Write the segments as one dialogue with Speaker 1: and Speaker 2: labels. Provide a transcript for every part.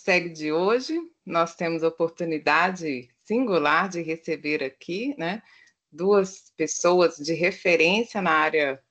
Speaker 1: SEG de hoje, nós temos a oportunidade singular de receber aqui, né, duas pessoas de referência na área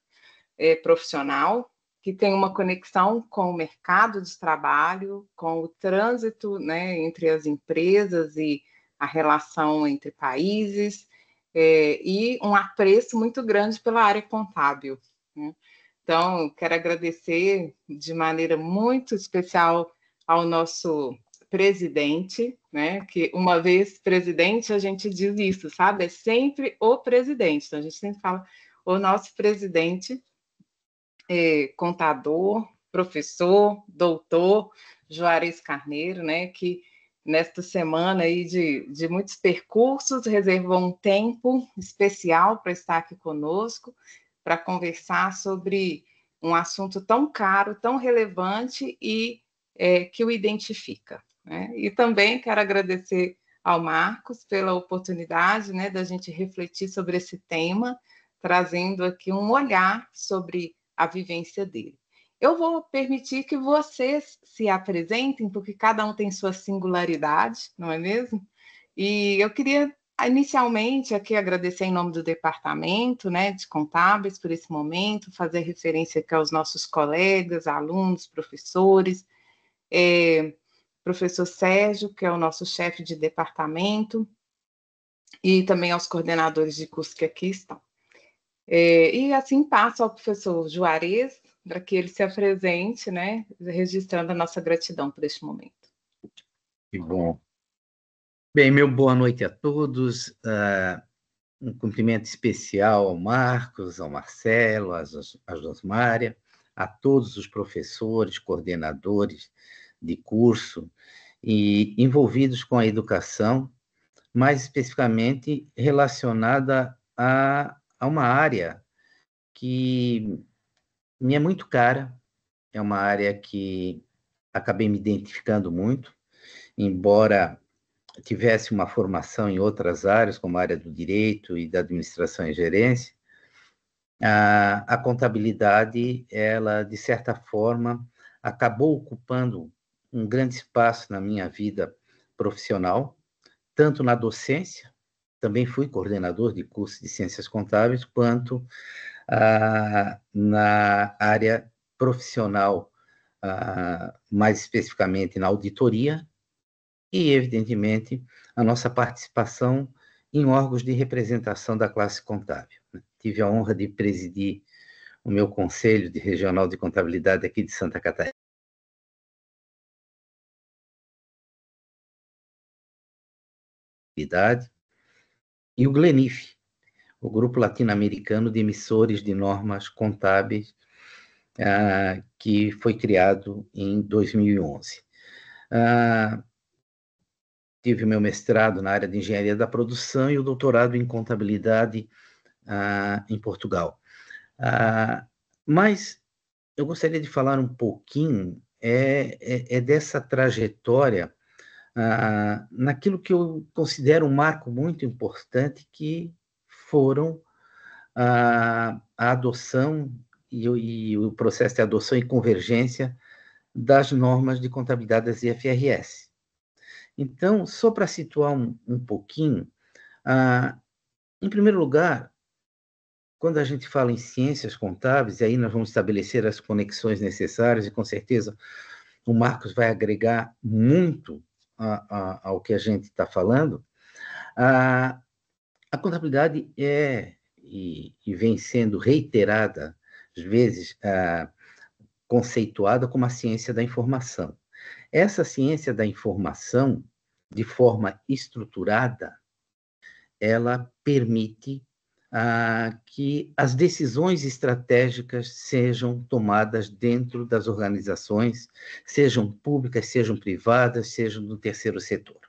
Speaker 1: profissional, que tem uma conexão com o mercado de trabalho, com o trânsito, né, entre as empresas e a relação entre países, e um apreço muito grande pela área contábil, né? Então, quero agradecer de maneira muito especial ao nosso presidente, né? Que uma vez presidente, a gente diz isso, sabe? É sempre o presidente. Então, a gente sempre fala o nosso presidente, contador, professor, doutor, Juarez Carneiro, né? Que nesta semana aí de muitos percursos, reservou um tempo especial para estar aqui conosco, para conversar sobre um assunto tão caro, tão relevante e que o identifica, né? E também quero agradecer ao Marcos pela oportunidade, né, da gente refletir sobre esse tema, trazendo aqui um olhar sobre a vivência dele. Eu vou permitir que vocês se apresentem, porque cada um tem sua singularidade, não é mesmo? E eu queria inicialmente aqui agradecer em nome do departamento, né, de contábeis por esse momento, fazer referência aqui aos nossos colegas, alunos, professores, professor Sérgio, que é o nosso chefe de departamento, e também aos coordenadores de curso que aqui estão. E assim passo ao professor Juarez, para que ele se apresente, né, registrando a nossa gratidão por este momento.
Speaker 2: Que bom. Bem, meu boa noite a todos. Um cumprimento especial ao Marcos, ao Marcelo, à Josmária, a todos os professores, coordenadores de curso e envolvidos com a educação, mais especificamente relacionada a uma área que me é muito cara, é uma área que acabei me identificando muito, embora tivesse uma formação em outras áreas, como a área do direito e da administração e gerência, a contabilidade, ela, de certa forma, acabou ocupando um grande espaço na minha vida profissional, tanto na docência, também fui coordenador de curso de ciências contábeis, quanto na área profissional, mais especificamente na auditoria, e, evidentemente, a nossa participação em órgãos de representação da classe contábil. Tive a honra de presidir o meu Conselho Regional de Contabilidade aqui de Santa Catarina. E o GLENIF, o Grupo Latino-Americano de Emissores de Normas Contábeis, que foi criado em 2011. Tive meu mestrado na área de engenharia da produção e o doutorado em contabilidade em Portugal. Mas eu gostaria de falar um pouquinho dessa trajetória naquilo que eu considero um marco muito importante, que foram a adoção e o processo de adoção e convergência das normas de contabilidade das IFRS. Então, só para situar um pouquinho, em primeiro lugar, quando a gente fala em ciências contábeis, e aí nós vamos estabelecer as conexões necessárias, e com certeza o Marcos vai agregar muito ao que a gente está falando, a contabilidade e vem sendo reiterada, às vezes, conceituada como a ciência da informação. Essa ciência da informação, de forma estruturada, ela permite que as decisões estratégicas sejam tomadas dentro das organizações, sejam públicas, sejam privadas, sejam do terceiro setor.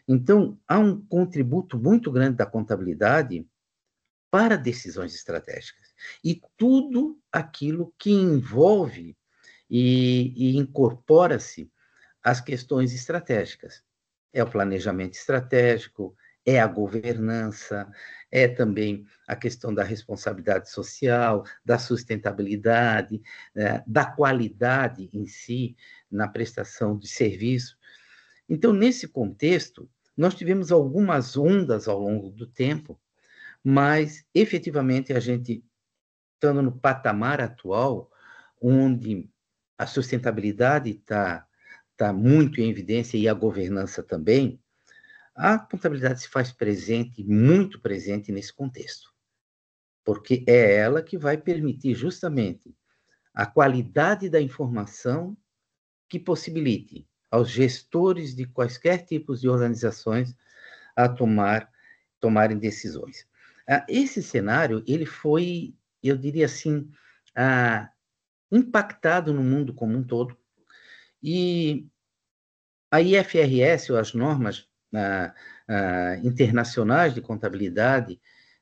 Speaker 2: Então, há um contributo muito grande da contabilidade para decisões estratégicas. E tudo aquilo que envolve e incorpora-se às questões estratégicas. É o planejamento estratégico, é a governança, é também a questão da responsabilidade social, da sustentabilidade, da qualidade em si na prestação de serviço. Então, nesse contexto, nós tivemos algumas ondas ao longo do tempo, mas, efetivamente, a gente, estando no patamar atual, onde a sustentabilidade está muito em evidência e a governança também, a contabilidade se faz presente, muito presente nesse contexto, porque é ela que vai permitir justamente a qualidade da informação que possibilite aos gestores de quaisquer tipos de organizações a tomarem decisões. Esse cenário, ele foi, eu diria assim, impactado no mundo como um todo, e a IFRS, ou as normas internacionais de contabilidade,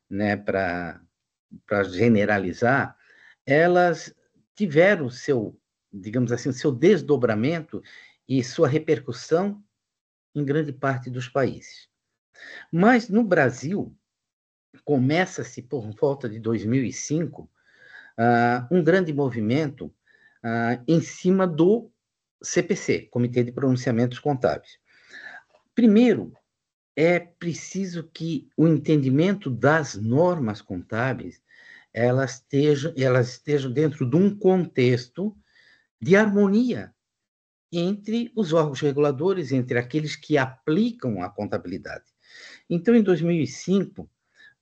Speaker 2: né, para generalizar, elas tiveram seu, digamos assim, seu desdobramento e sua repercussão em grande parte dos países. Mas no Brasil, começa-se por volta de 2005 um grande movimento em cima do CPC, Comitê de Pronunciamentos Contábeis. Primeiro, é preciso que o entendimento das normas contábeis elas estejam dentro de um contexto de harmonia entre os órgãos reguladores, entre aqueles que aplicam a contabilidade. Então, em 2005,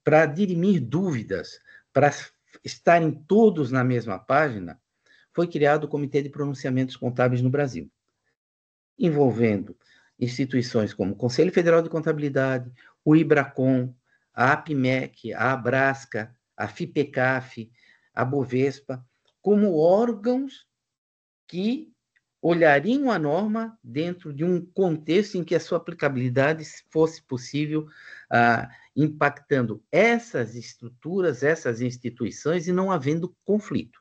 Speaker 2: para dirimir dúvidas, para estarem todos na mesma página, foi criado o Comitê de Pronunciamentos Contábeis no Brasil, envolvendo instituições como o Conselho Federal de Contabilidade, o IBRACON, a APMEC, a Abrasca, a FIPECAF, a Bovespa, como órgãos que olhariam a norma dentro de um contexto em que a sua aplicabilidade fosse possível, impactando essas estruturas, essas instituições e não havendo conflito.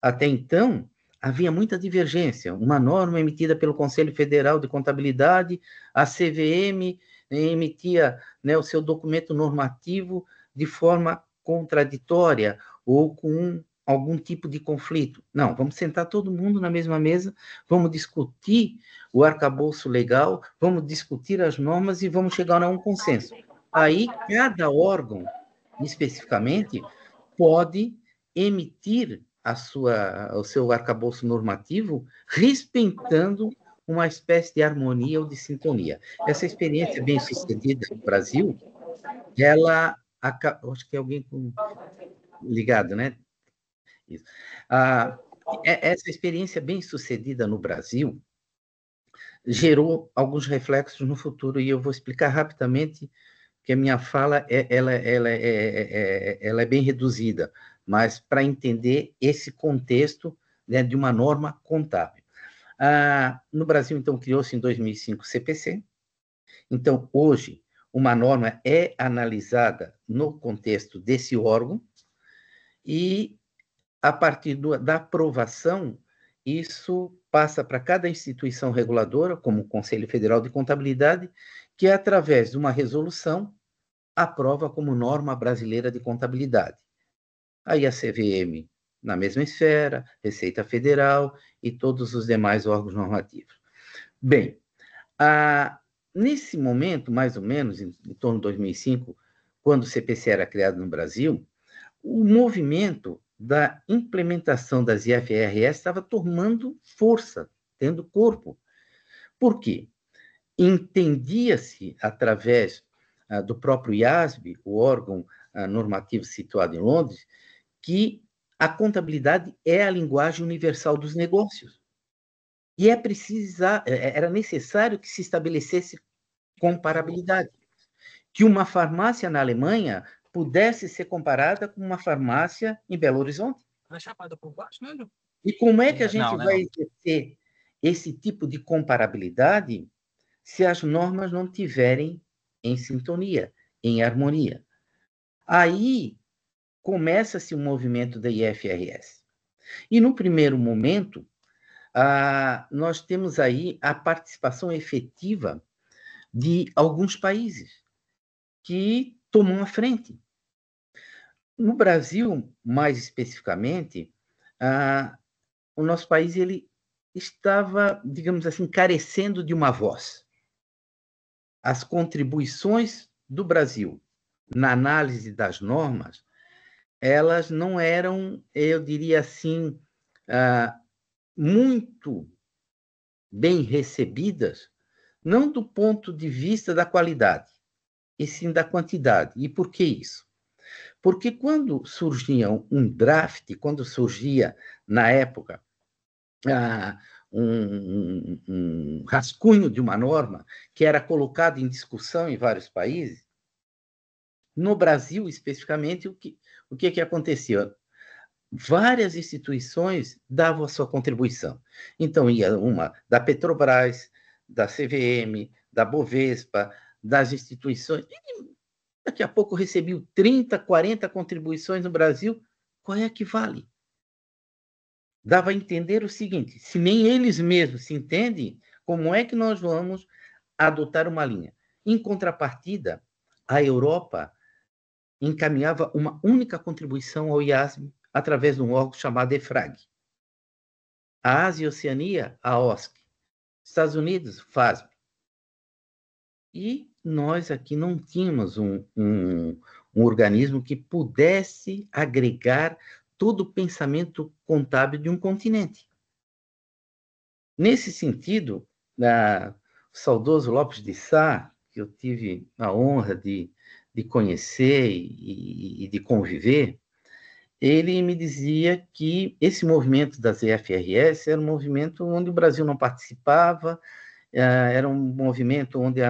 Speaker 2: Até então, havia muita divergência. Uma norma emitida pelo Conselho Federal de Contabilidade, a CVM emitia, né, o seu documento normativo de forma contraditória ou com algum tipo de conflito. Não, vamos sentar todo mundo na mesma mesa, vamos discutir o arcabouço legal, vamos discutir as normas e vamos chegar a um consenso. Aí, cada órgão, especificamente, pode emitir o seu arcabouço normativo, respeitando uma espécie de harmonia ou de sintonia. Essa experiência bem-sucedida no Brasil, ela... Acho que é alguém ligado, né? Isso. Essa experiência bem-sucedida no Brasil gerou alguns reflexos no futuro, e eu vou explicar rapidamente, que a minha fala ela é bem reduzida, mas para entender esse contexto, né, de uma norma contábil. No Brasil, então, criou-se em 2005 o CPC. Então, hoje, uma norma é analisada no contexto desse órgão e, a partir da aprovação, isso passa para cada instituição reguladora, como o Conselho Federal de Contabilidade, que, através de uma resolução, aprova como norma brasileira de contabilidade. Aí a CVM, na mesma esfera, Receita Federal e todos os demais órgãos normativos. Bem, nesse momento, mais ou menos, em torno de 2005, quando o CPC era criado no Brasil, o movimento da implementação das IFRS estava tomando força, tendo corpo. Por quê? Entendia-se, através do próprio IASB, o órgão normativo situado em Londres, que a contabilidade é a linguagem universal dos negócios. E era necessário que se estabelecesse comparabilidade. Que uma farmácia na Alemanha pudesse ser comparada com uma farmácia em Belo Horizonte. E como é que a gente vai exercer esse tipo de comparabilidade se as normas não tiverem em sintonia, em harmonia? Aí começa-se o movimento da IFRS. E, no primeiro momento, nós temos aí a participação efetiva de alguns países. que tomam a frente. No Brasil, mais especificamente, o nosso país ele estava, digamos assim, carecendo de uma voz. As contribuições do Brasil na análise das normas, elas não eram, eu diria assim, muito bem recebidas, não do ponto de vista da qualidade, e sim da quantidade. E por que isso? Porque quando surgia um draft, quando surgia, na época, um rascunho de uma norma que era colocado em discussão em vários países, no Brasil, especificamente, o que acontecia? Várias instituições davam a sua contribuição. Então, ia uma da Petrobras, da CVM, da Bovespa, das instituições. E daqui a pouco recebiam 30, 40 contribuições no Brasil. Qual é a que vale? Dava a entender o seguinte: se nem eles mesmos se entendem, como é que nós vamos adotar uma linha? Em contrapartida, a Europa encaminhava uma única contribuição ao IASB através de um órgão chamado EFRAG. A Ásia e a Oceania, a OSC. Estados Unidos, FASB. E nós aqui não tínhamos um organismo que pudesse agregar todo o pensamento contábil de um continente. Nesse sentido, o saudoso Lopes de Sá, que eu tive a honra de conhecer e de conviver, ele me dizia que esse movimento das EFRS era um movimento onde o Brasil não participava, era um movimento onde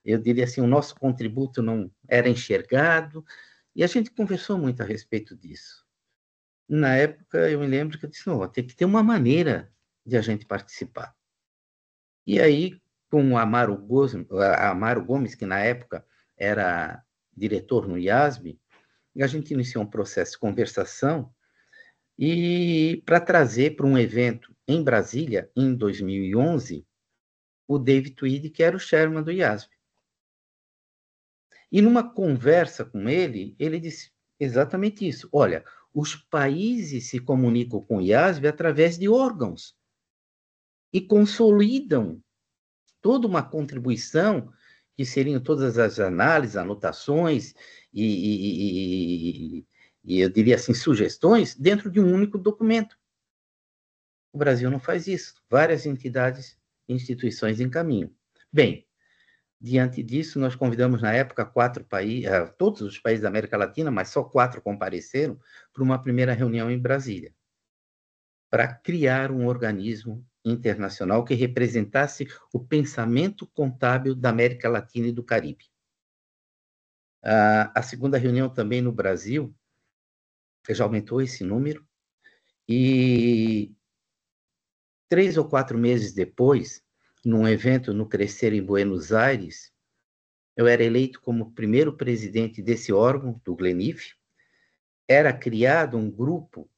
Speaker 2: eu diria assim, o nosso contributo não era enxergado, e a gente conversou muito a respeito disso. Na época, eu me lembro que eu disse, não, tem que ter uma maneira de a gente participar. E aí, com o Amaro Gomes, que na época era diretor no IASB, a gente iniciou um processo de conversação e para trazer para um evento em Brasília, em 2011, o David Tweed, que era o chairman do IASB. E numa conversa com ele, ele disse exatamente isso. Olha, os países se comunicam com o IASB através de órgãos e consolidam toda uma contribuição, que seriam todas as análises, anotações e eu diria assim, sugestões, dentro de um único documento. O Brasil não faz isso. Várias entidades e instituições encaminham. Bem, diante disso, nós convidamos, na época, todos os países da América Latina, mas só 4 compareceram, para uma primeira reunião em Brasília, para criar um organismo internacional que representasse o pensamento contábil da América Latina e do Caribe. A segunda reunião também no Brasil, já aumentou esse número, e 3 ou 4 meses depois, num evento no Crescer em Buenos Aires, eu era eleito como primeiro presidente desse órgão, do GLENIF. Era criado um grupo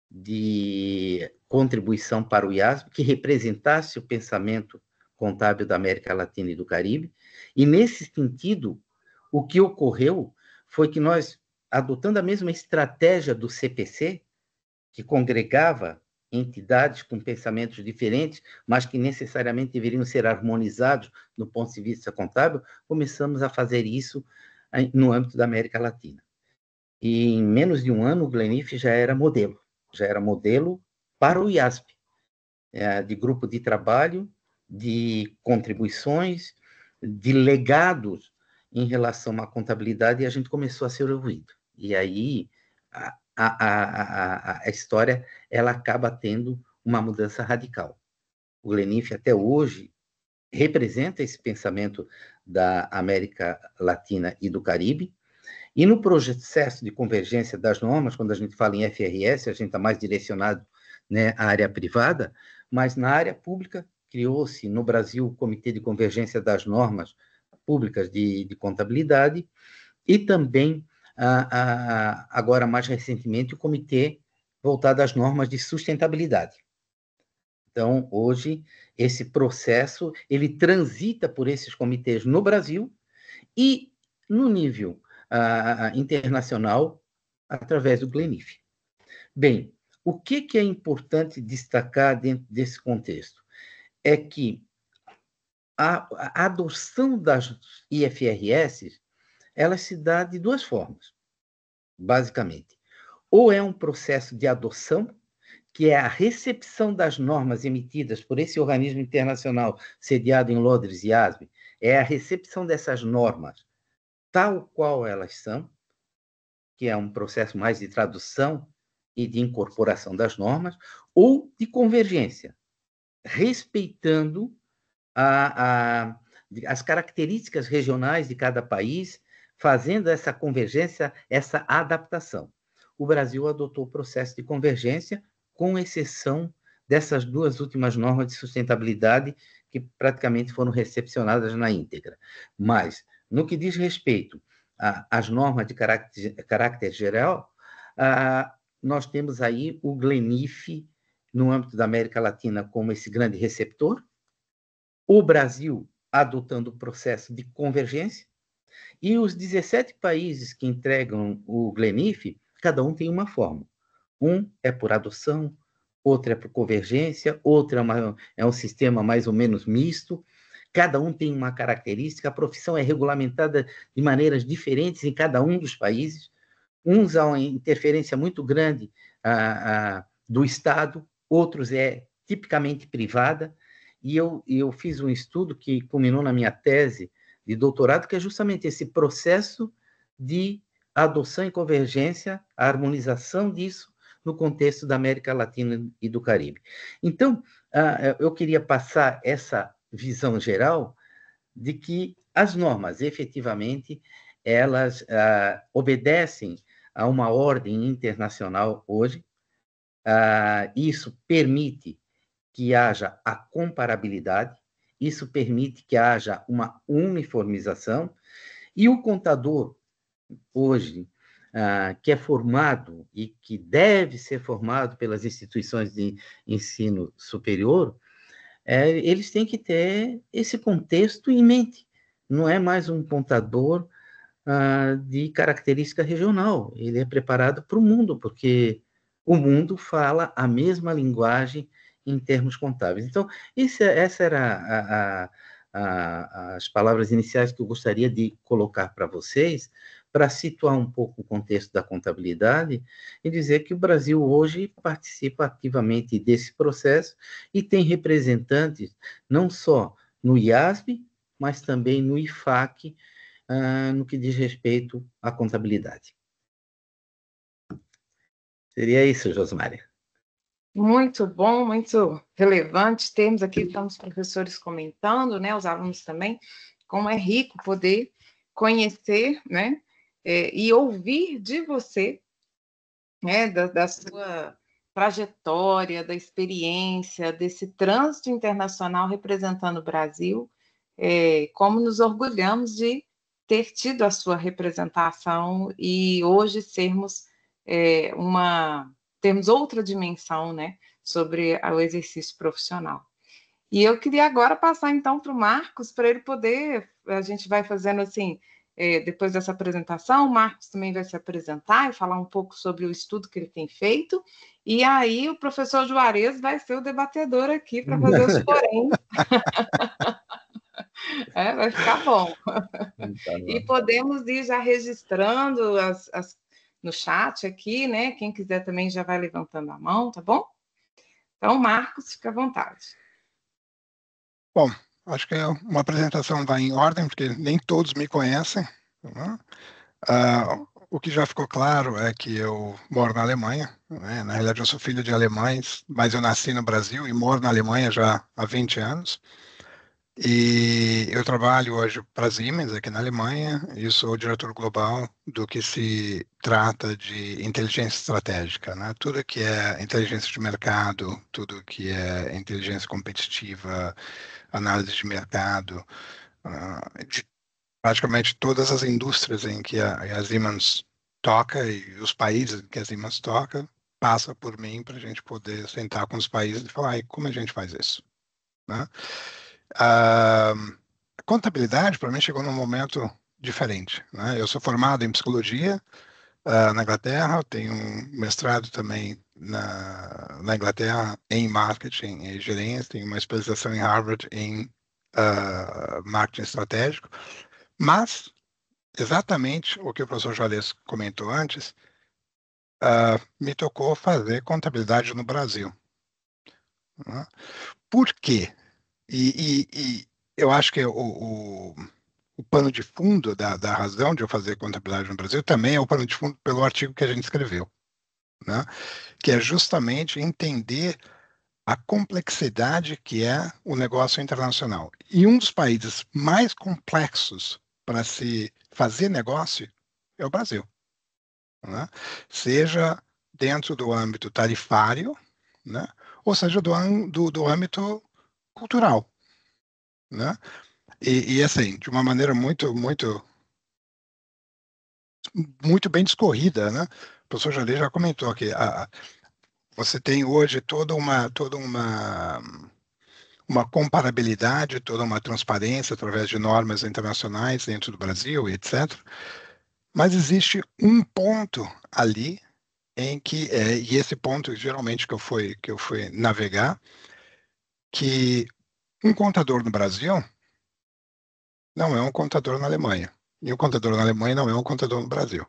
Speaker 2: de contribuição para o IASB que representasse o pensamento contábil da América Latina e do Caribe. E, nesse sentido, o que ocorreu foi que nós, adotando a mesma estratégia do CPC, que congregava entidades com pensamentos diferentes, mas que necessariamente deveriam ser harmonizados do ponto de vista contábil, começamos a fazer isso no âmbito da América Latina. E em menos de um ano, o GLENIF já era modelo para o IASB, de grupo de trabalho, de contribuições, de legados em relação à contabilidade, e a gente começou a ser ouvido. E aí a história ela acaba tendo uma mudança radical. O GLENIF até hoje representa esse pensamento da América Latina e do Caribe, e no processo de convergência das normas, quando a gente fala em FRS, a gente está mais direcionado, né, à área privada, mas na área pública criou-se no Brasil o Comitê de Convergência das Normas Públicas de Contabilidade e também, agora mais recentemente, o Comitê voltado às normas de sustentabilidade. Então, hoje, esse processo, ele transita por esses comitês no Brasil e no nível internacional, através do GLENIF. Bem, o que é importante destacar dentro desse contexto? É que a adoção das IFRS, ela se dá de duas formas, basicamente. Ou é um processo de adoção, que é a recepção das normas emitidas por esse organismo internacional sediado em Londres e ASB, é a recepção dessas normas tal qual elas são, que é um processo mais de tradução e de incorporação das normas, ou de convergência, respeitando as características regionais de cada país, fazendo essa convergência, essa adaptação. O Brasil adotou o processo de convergência, com exceção dessas duas últimas normas de sustentabilidade, que praticamente foram recepcionadas na íntegra. Mas, no que diz respeito às normas de caráter geral, nós temos aí o GLENIF, no âmbito da América Latina, como esse grande receptor, o Brasil adotando o processo de convergência, e os 17 países que entregam o GLENIF, cada um tem uma forma. Um é por adoção, outro é por convergência, outro é um sistema mais ou menos misto, cada um tem uma característica, a profissão é regulamentada de maneiras diferentes em cada um dos países, uns há uma interferência muito grande do Estado, outros é tipicamente privada, e eu fiz um estudo que culminou na minha tese de doutorado, que é justamente esse processo de adoção e convergência, a harmonização disso no contexto da América Latina e do Caribe. Então, eu queria passar essa visão geral de que as normas, efetivamente, elas obedecem a uma ordem internacional hoje. Isso permite que haja a comparabilidade, isso permite que haja uma uniformização, e o contador, hoje, que é formado e que deve ser formado pelas instituições de ensino superior, eles têm que ter esse contexto em mente. Não é mais um contador de característica regional, ele é preparado para o mundo, porque o mundo fala a mesma linguagem em termos contábeis. Então, essa era as palavras iniciais que eu gostaria de colocar para vocês, para situar um pouco o contexto da contabilidade e dizer que o Brasil hoje participa ativamente desse processo e tem representantes não só no IASB, mas também no IFAC, no que diz respeito à contabilidade. Seria isso, Josmária.
Speaker 1: Muito bom, muito relevante. Temos aqui, estamos os professores comentando, né, os alunos também, como é rico poder conhecer, né, e ouvir de você, né, da sua trajetória, da experiência, desse trânsito internacional representando o Brasil, como nos orgulhamos de ter tido a sua representação e hoje sermos termos outra dimensão, né, sobre o exercício profissional. E eu queria agora passar, então, para o Marcos, para ele poder, a gente vai fazendo assim, depois dessa apresentação, o Marcos também vai se apresentar e falar um pouco sobre o estudo que ele tem feito, e aí o professor Juarez vai ser o debatedor aqui para fazer os poréns. Vai ficar bom. E podemos ir já registrando no chat aqui, né? Quem quiser também já vai levantando a mão, tá bom? Então, Marcos, fica à vontade.
Speaker 3: Bom, acho que uma apresentação vai em ordem, porque nem todos me conhecem. Né? O que já ficou claro é que eu moro na Alemanha. Né? Na realidade, eu sou filho de alemães, mas eu nasci no Brasil e moro na Alemanha já há 20 anos. E eu trabalho hoje para a Siemens, aqui na Alemanha, e sou o diretor global do que se trata de inteligência estratégica, né? Tudo que é inteligência de mercado, tudo que é inteligência competitiva, análise de mercado, de praticamente todas as indústrias em que a Siemens toca e os países em que a Siemens toca, passa por mim para a gente poder sentar com os países e falar, como a gente faz isso? Né? A contabilidade, para mim, chegou num momento diferente, né? Eu sou formado em psicologia na Inglaterra, eu tenho um mestrado também na Inglaterra em marketing e gerência, tenho uma especialização em Harvard em marketing estratégico, mas exatamente o que o professor Juarez comentou antes, me tocou fazer contabilidade no Brasil, né? Por quê? E eu acho que o pano de fundo da razão de eu fazer contabilidade no Brasil também é o pano de fundo pelo artigo que a gente escreveu, né? Que é justamente entender a complexidade que é o negócio internacional. E um dos países mais complexos para se fazer negócio é o Brasil, né? Seja dentro do âmbito tarifário, né? Ou seja do âmbito cultural, né? E assim, de uma maneira muito bem discorrida, né? O professor Jalê já comentou que você tem hoje uma comparabilidade, toda uma transparência através de normas internacionais dentro do Brasil, etc. Mas existe um ponto ali em que e esse ponto geralmente que eu fui navegar, que um contador no Brasil não é um contador na Alemanha, e um contador na Alemanha não é um contador no Brasil,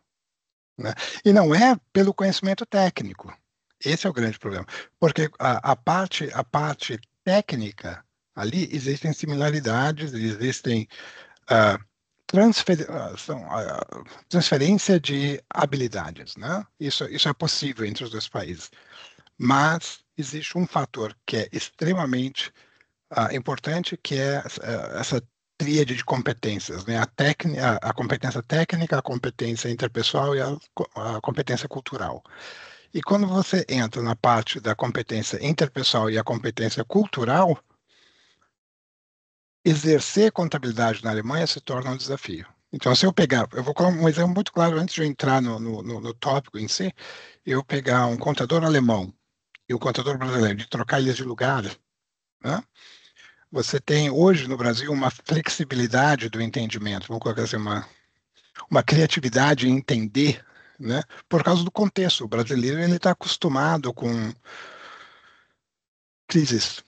Speaker 3: né? E não é pelo conhecimento técnico. Esse é o grande problema, porque a parte técnica ali existem similaridades, existem ah, transferência de habilidades, né? Isso é possível entre os dois países, mas existe um fator que é extremamente importante, que é essa tríade de competências, né? A competência técnica, a competência interpessoal e a competência cultural. E quando você entra na parte da competência interpessoal e a competência cultural, exercer contabilidade na Alemanha se torna um desafio. Então, se eu vou colocar um exemplo muito claro antes de eu entrar no tópico em si, eu pegar um contador alemão e um contador brasileiro, de trocar eles de lugar, né? Você tem hoje no Brasil uma flexibilidade do entendimento, vamos colocar assim, uma criatividade em entender, né? Por causa do contexto. O brasileiro ele está acostumado com crises,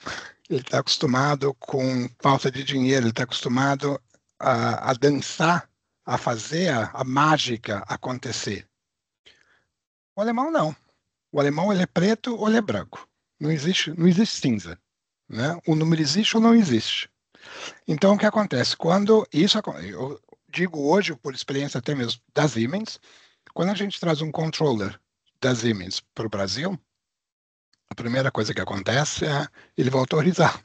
Speaker 3: ele está acostumado com falta de dinheiro, ele está acostumado a dançar, a fazer a mágica acontecer. O alemão não. O alemão ele é preto ou ele é branco. Não existe cinza, né? O número existe ou não existe. Então, o que acontece? Eu digo hoje, por experiência até mesmo da Siemens, quando a gente traz um controller da Siemens para o Brasil, a primeira coisa que acontece é ele vai autorizar,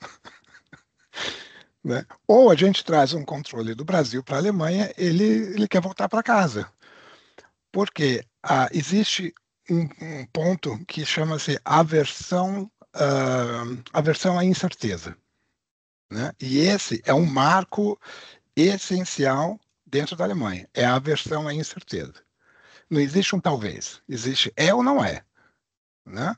Speaker 3: né? Ou a gente traz um controle do Brasil para a Alemanha, ele quer voltar para casa. Porque existe um ponto que chama-se aversão à incerteza, né? E esse é um marco essencial dentro da Alemanha, é a aversão à incerteza. Não existe um talvez, existe é ou não é, né?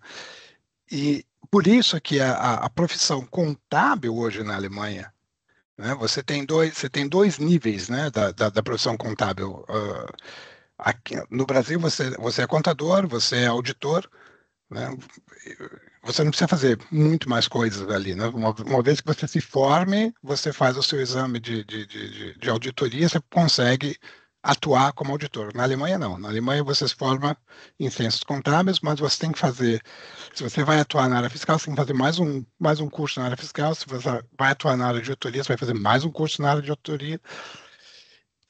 Speaker 3: E por isso que a profissão contábil hoje na Alemanha, né? Você tem dois níveis, né, da profissão contábil. Aqui, no Brasil você é contador, você é auditor, né? Você não precisa fazer muito mais coisas ali, né? Uma vez que você se forme, você faz o seu exame de auditoria, você consegue atuar como auditor. Na Alemanha, não. Na Alemanha, você se forma em ciências contábeis, mas você tem que fazer. Se você vai atuar na área fiscal, você tem que fazer mais um curso na área fiscal. Se você vai atuar na área de auditoria, você vai fazer mais um curso na área de auditoria.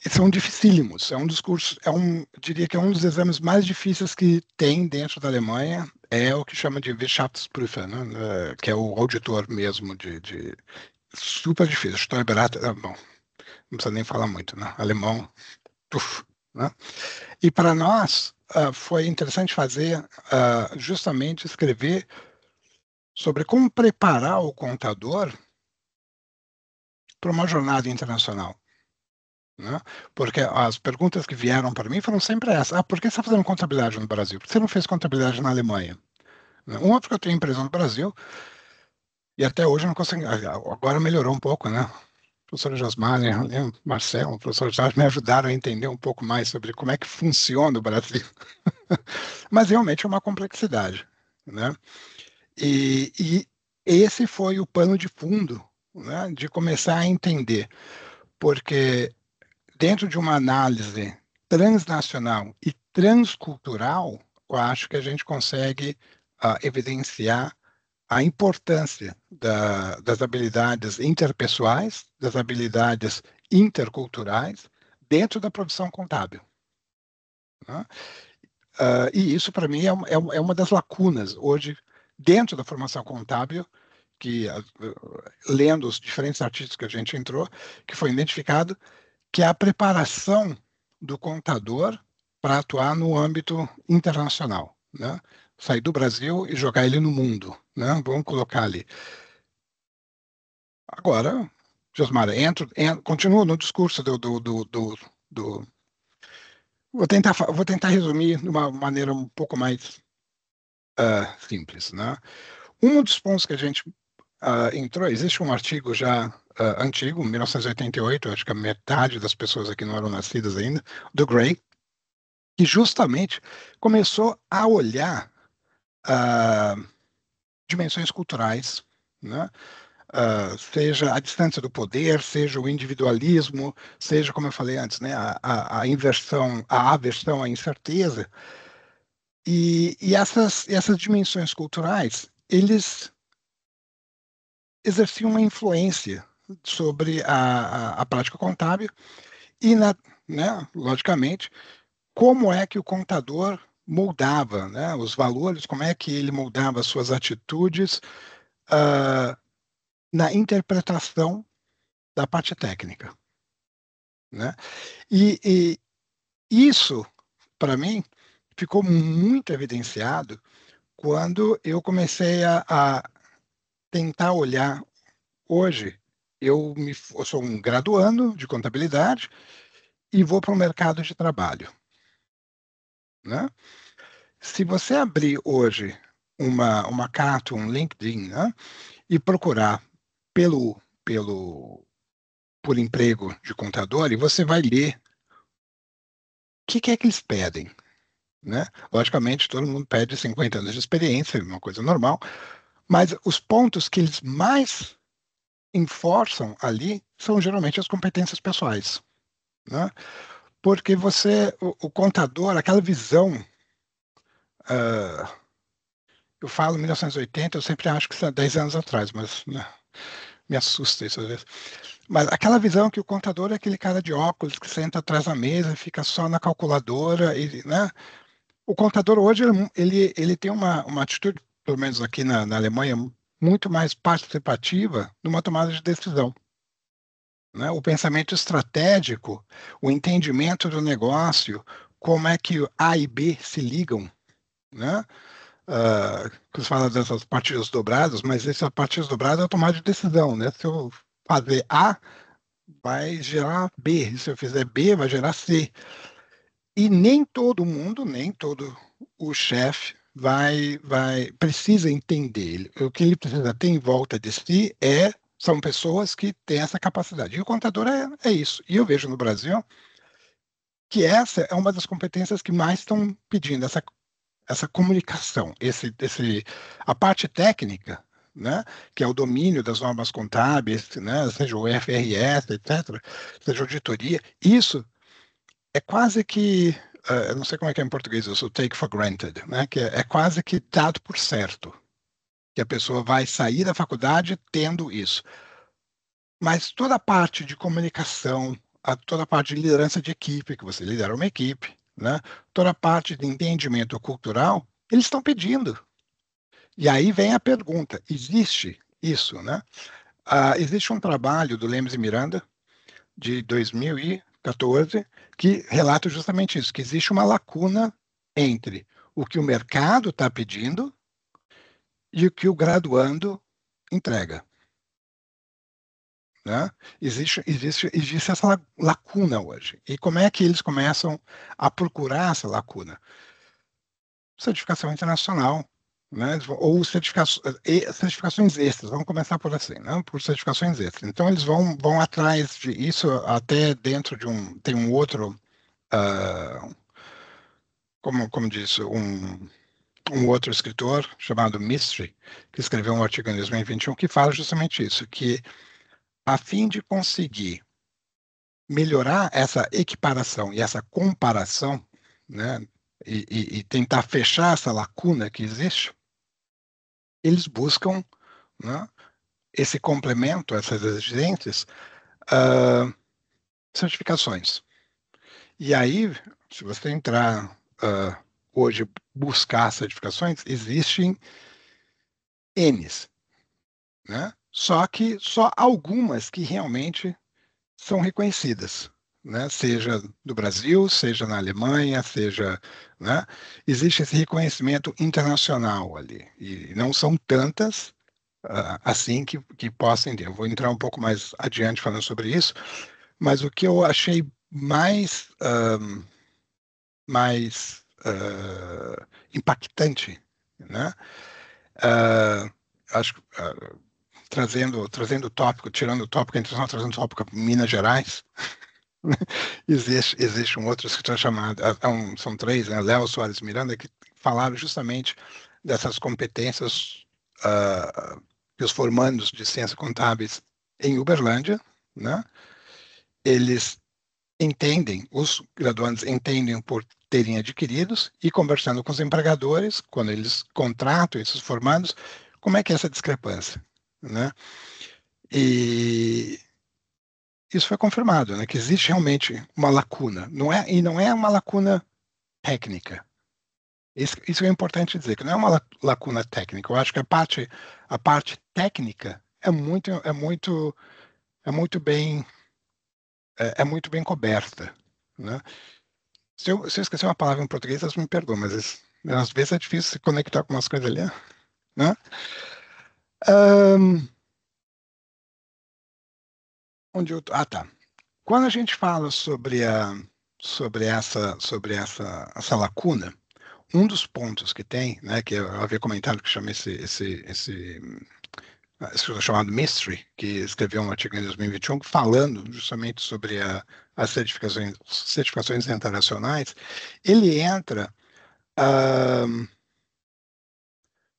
Speaker 3: E são dificílimos. É um dos cursos, diria que é um dos exames mais difíceis que tem dentro da Alemanha. É o que chama de Wirtschaftsprüfer, né? Que é o auditor mesmo super difícil. Steuerberater, bom, não precisa nem falar muito, né? Alemão, né? E para nós foi interessante fazer, justamente escrever sobre como preparar o contador para uma jornada internacional, né? Porque as perguntas que vieram para mim foram sempre essas. Por que você está fazendo contabilidade no Brasil? Por que você não fez contabilidade na Alemanha? Uma, porque eu tenho empresa no Brasil e até hoje eu não consigo. Agora melhorou um pouco, né? professor Josmar, né, Marcelo, o professor Jorge me ajudaram a entender um pouco mais sobre como é que funciona o Brasil. Mas realmente é uma complexidade, né? E esse foi o pano de fundo, né, de começar a entender, porque dentro de uma análise transnacional e transcultural, eu acho que a gente consegue evidenciar a importância das habilidades interpessoais, das habilidades interculturais dentro da profissão contábil, né? E isso, para mim, é uma das lacunas hoje dentro da formação contábil, que, lendo os diferentes artigos que a gente entrou, que foi identificado que é a preparação do contador para atuar no âmbito internacional, né? Sair do Brasil e jogar ele no mundo, né? Vamos colocar ali. Agora, Josmar, continua no discurso do. Vou tentar resumir de uma maneira um pouco mais simples, né? Um dos pontos que a gente entrou, existe um artigo já antigo, 1988, acho que a metade das pessoas aqui não eram nascidas ainda, do Gray, que justamente começou a olhar dimensões culturais, né? Seja a distância do poder, seja o individualismo, seja, como eu falei antes, né, a inversão, a aversão à incerteza. E essas dimensões culturais, eles exerciam uma influência sobre a prática contábil e, né, logicamente, como é que o contador moldava, né, os valores, como é que ele moldava as suas atitudes na interpretação da parte técnica, né? E isso, para mim, ficou muito evidenciado quando eu comecei a tentar olhar. Hoje, eu sou um graduando de contabilidade e vou para o mercado de trabalho, né? Se você abrir hoje uma carta, um LinkedIn, né, e procurar por emprego de contador, e você vai ler o que é que eles pedem, né? Logicamente, todo mundo pede 50 anos de experiência, uma coisa normal, mas os pontos que eles mais enforçam ali são geralmente as competências pessoais, né? Porque o contador, aquela visão, eu falo 1980, eu sempre acho que isso é 10 anos atrás, mas né, me assusta isso às vezes. Mas aquela visão que o contador é aquele cara de óculos que senta atrás da mesa e fica só na calculadora, né? O contador hoje, ele tem uma atitude, pelo menos aqui na Alemanha, muito mais participativa numa tomada de decisão, né? O pensamento estratégico, o entendimento do negócio, como é que A e B se ligam, né? Que você fala dessas partidas dobradas, mas essa partida dobrada é a tomada de decisão, né? Se eu fazer A, vai gerar B, se eu fizer B, vai gerar C. E nem todo mundo, nem todo o chefe precisa entender. O que ele precisa ter em volta de si são pessoas que têm essa capacidade. E o contador é isso. E eu vejo no Brasil que essa é uma das competências que mais estão pedindo, essa comunicação, a parte técnica, né, que é o domínio das normas contábeis, né, seja o IFRS, etc., seja auditoria, isso é quase que, eu não sei como é que é em português, eu sou take for granted, né, que é quase que dado por certo, que a pessoa vai sair da faculdade tendo isso. Mas toda a parte de comunicação, toda a parte de liderança de equipe, que você lidera uma equipe, né, toda a parte de entendimento cultural, eles estão pedindo. E aí vem a pergunta, existe isso, né? Existe um trabalho do Lemes e Miranda, de 2014, que relata justamente isso, que existe uma lacuna entre o que o mercado está pedindo e o que o graduando entrega, né? Existe essa lacuna hoje. E como é que eles começam a procurar essa lacuna? Certificação internacional, né? Ou certificações extras, vamos começar por assim, né? Por certificações extras. Então, eles vão atrás de isso até dentro de tem um outro, como disse, um outro escritor chamado Mistry, que escreveu um artigo em 2021 que fala justamente isso, que a fim de conseguir melhorar essa equiparação e essa comparação, né, e tentar fechar essa lacuna que existe, eles buscam, né, esse complemento, essas exigências, certificações. E aí, se você entrar hoje, buscar certificações, existem N's, né? Só que só algumas que realmente são reconhecidas, né? Seja do Brasil, seja na Alemanha, seja, né? Existe esse reconhecimento internacional ali, e não são tantas assim que possam ter. Eu vou entrar um pouco mais adiante falando sobre isso, mas o que eu achei mais impactante, né? Acho que trazendo o tópico, tirando o tópico internacional, trazendo o tópico para Minas Gerais, existe um outro escritor chamado, são três, né, Léo Soares Miranda, que falaram justamente dessas competências que os formandos de ciências contábeis em Uberlândia, né, eles entendem, os graduandos entendem por terem adquiridos e conversando com os empregadores, quando eles contratam esses formandos, como é que é essa discrepância, né? E isso foi confirmado, né, que existe realmente uma lacuna, e não é uma lacuna técnica. Isso é importante dizer, que não é uma lacuna técnica. Eu acho que a parte técnica é muito bem coberta, né? Se eu esquecer uma palavra em português, vocês me perdoam, mas às vezes é difícil se conectar com umas coisas ali, né? Tá. Quando a gente fala sobre essa lacuna, um dos pontos que tem, né, que eu havia comentado que chama esse escritor chamado Mystery, que escreveu um artigo em 2021 falando justamente sobre as certificações internacionais, ele entra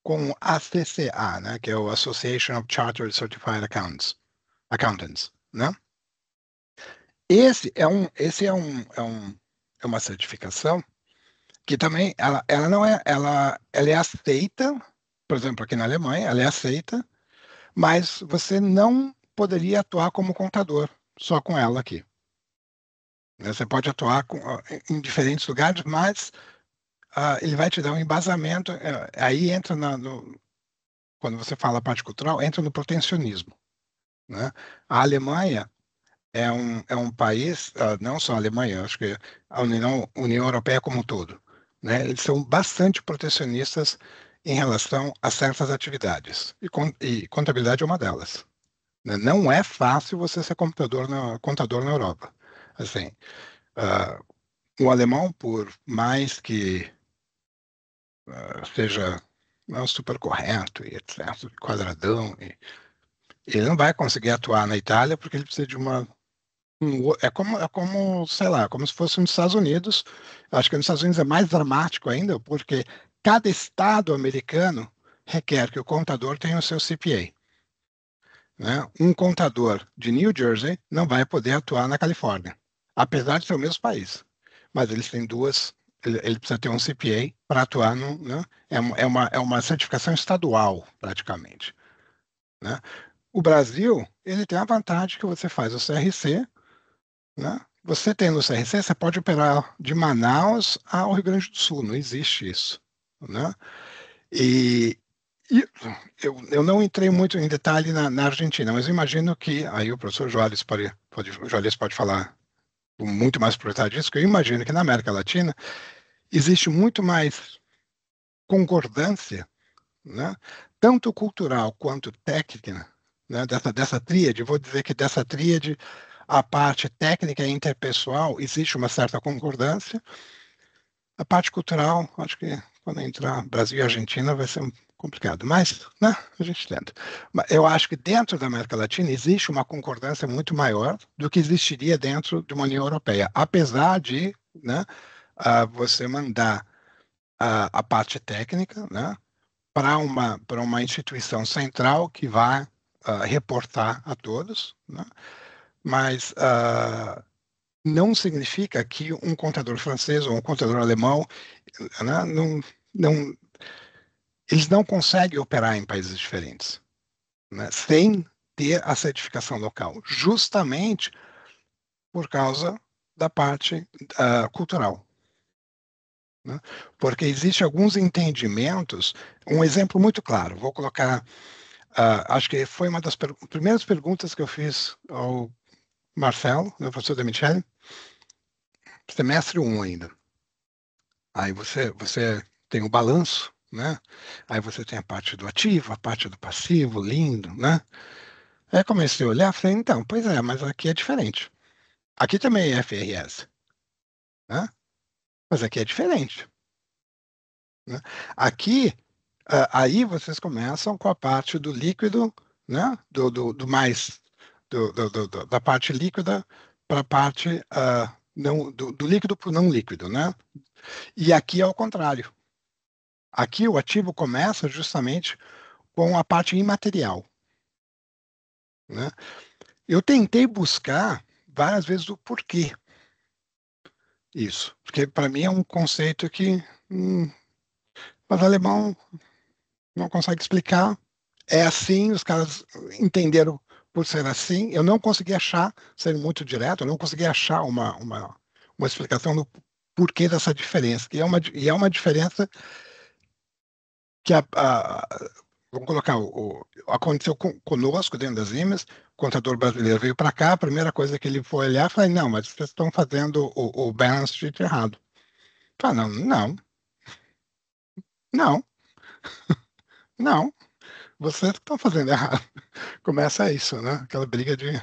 Speaker 3: com a ACCA, né, que é o Association of Chartered Certified Accountants, né? É uma certificação que também ela não é ela é aceita, por exemplo, aqui na Alemanha, ela é aceita, mas você não poderia atuar como contador só com ela aqui. Você pode atuar em diferentes lugares, mas ele vai te dar um embasamento. Aí entra quando você fala a parte cultural, entra no protecionismo, né? A Alemanha é um país, não só a Alemanha, acho que a União Europeia como um todo, né? Eles são bastante protecionistas em relação a certas atividades, e contabilidade é uma delas, né? Não é fácil você ser contador na Europa. Assim, o alemão, por mais que seja não, super correto e etc., quadradão, ele não vai conseguir atuar na Itália porque ele precisa de é como, sei lá, como se fosse nos Estados Unidos. Acho que nos Estados Unidos é mais dramático ainda, porque cada estado americano requer que o contador tenha o seu CPA, né? Um contador de New Jersey não vai poder atuar na Califórnia, apesar de ser o mesmo país. Mas eles têm ele precisa ter um CPA para atuar né? É uma certificação estadual, praticamente, né? O Brasil, ele tem a vantagem que você faz o CRC, né? Você tendo o CRC, você pode operar de Manaus ao Rio Grande do Sul, não existe isso, né? E, eu não entrei muito em detalhe na Argentina, mas eu imagino que, aí o professor Joales pode falar com muito mais propriedade disso, que eu imagino que na América Latina existe muito mais concordância, né? Tanto cultural quanto técnica, né? Dessa tríade. Vou dizer que dessa tríade, a parte técnica e interpessoal, existe uma certa concordância. A parte cultural, acho que quando entrar Brasil e Argentina vai ser complicado, mas, né, a gente tenta. Eu acho que dentro da América Latina existe uma concordância muito maior do que existiria dentro de uma União Europeia, apesar de, né, você mandar a parte técnica, né, para uma instituição central que vai reportar a todos, né, mas não significa que um contador francês ou um contador alemão, né, não, eles não conseguem operar em países diferentes, né, sem ter a certificação local, justamente por causa da parte cultural. Né? Porque existem alguns entendimentos, um exemplo muito claro, vou colocar, acho que foi uma das primeiras perguntas que eu fiz ao Marcelo, o professor da Michele, semestre 1 ainda. Aí você tem o balanço, né? Aí você tem a parte do ativo, a parte do passivo, lindo, né? Aí comecei a olhar, falei, então, pois é, mas aqui é diferente. Aqui também é FRS, né? Mas aqui é diferente, né? Aqui, aí vocês começam com a parte do líquido, né? Do mais, da parte líquida para a parte não, do líquido para o não líquido, né? E aqui é ao contrário. Aqui o ativo começa justamente com a parte imaterial, né? Eu tentei buscar várias vezes o porquê isso, porque para mim é um conceito que mas o alemão não consegue explicar. É assim, os caras entenderam por ser assim. Eu não consegui achar, sendo muito direto, eu não consegui achar uma explicação do porquê dessa diferença. E é uma diferença que vamos colocar, aconteceu conosco dentro das IMES, o contador brasileiro veio para cá, a primeira coisa que ele foi olhar, falei, não, mas vocês estão fazendo o balance sheet errado. Falei, não, não, vocês estão fazendo errado. Começa isso, né? Aquela briga de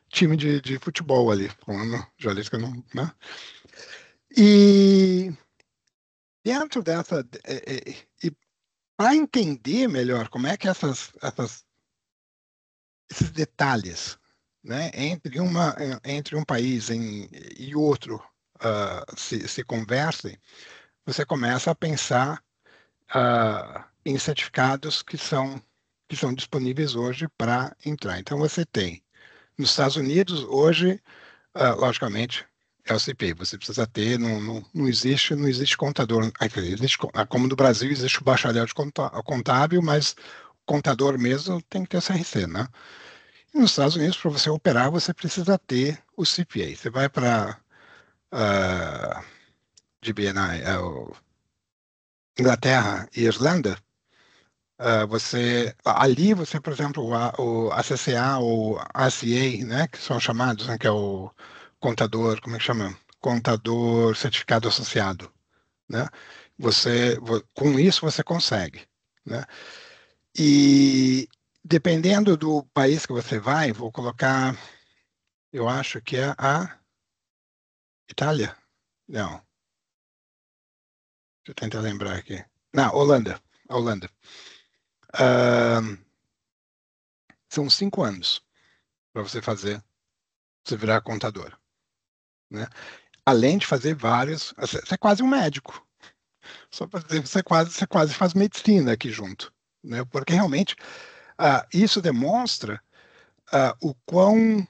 Speaker 3: time de futebol ali, falando jornalista, não, né? E dentro dessa, e para entender melhor como é que esses detalhes, né, entre um país e outro se conversem, você começa a pensar em certificados que são disponíveis hoje para entrar. Então você tem nos Estados Unidos hoje, logicamente, é o CPA. Você precisa ter, não existe contador. Existe, como no Brasil existe o bacharel de contábil, mas o contador mesmo tem que ter o CRC, né? E nos Estados Unidos, para você operar, você precisa ter o CPA. Você vai para GBNI, Inglaterra e Irlanda, ali você, por exemplo, a CCA ou ACA, né, que são chamados, né, que é o contador, como é que chama? Contador certificado associado, né? Com isso você consegue, né? E dependendo do país que você vai, vou colocar, eu acho que é a Itália? Não, deixa eu tentar lembrar aqui. Não, Holanda, Holanda. São 5 anos para você virar contador, né? Além de fazer vários, você é quase um médico. Só para dizer, você quase faz medicina aqui junto, né? Porque realmente isso demonstra o quão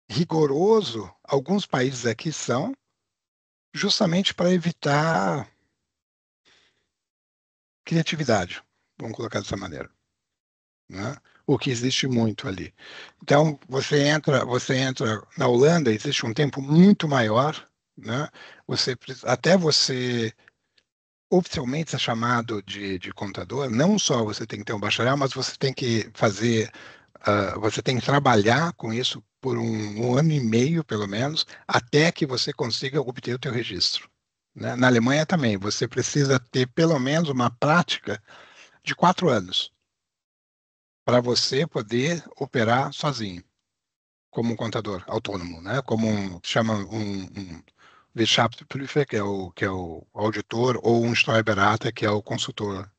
Speaker 3: rigoroso alguns países aqui são, justamente para evitar criatividade, vamos colocar dessa maneira, né? O que existe muito ali. Então, você entra na Holanda, existe um tempo muito maior, né? Até você oficialmente ser chamado de contador, não só você tem que ter um bacharel, mas você tem que você tem que trabalhar com isso por um ano e meio, pelo menos, até que você consiga obter o teu registro, né? Na Alemanha também, você precisa ter pelo menos uma prática de 4 anos para você poder operar sozinho, como um contador autônomo, né? Chama um Wirtschaftsprüfer, que é o auditor, ou um Steuerberater, que é o consultor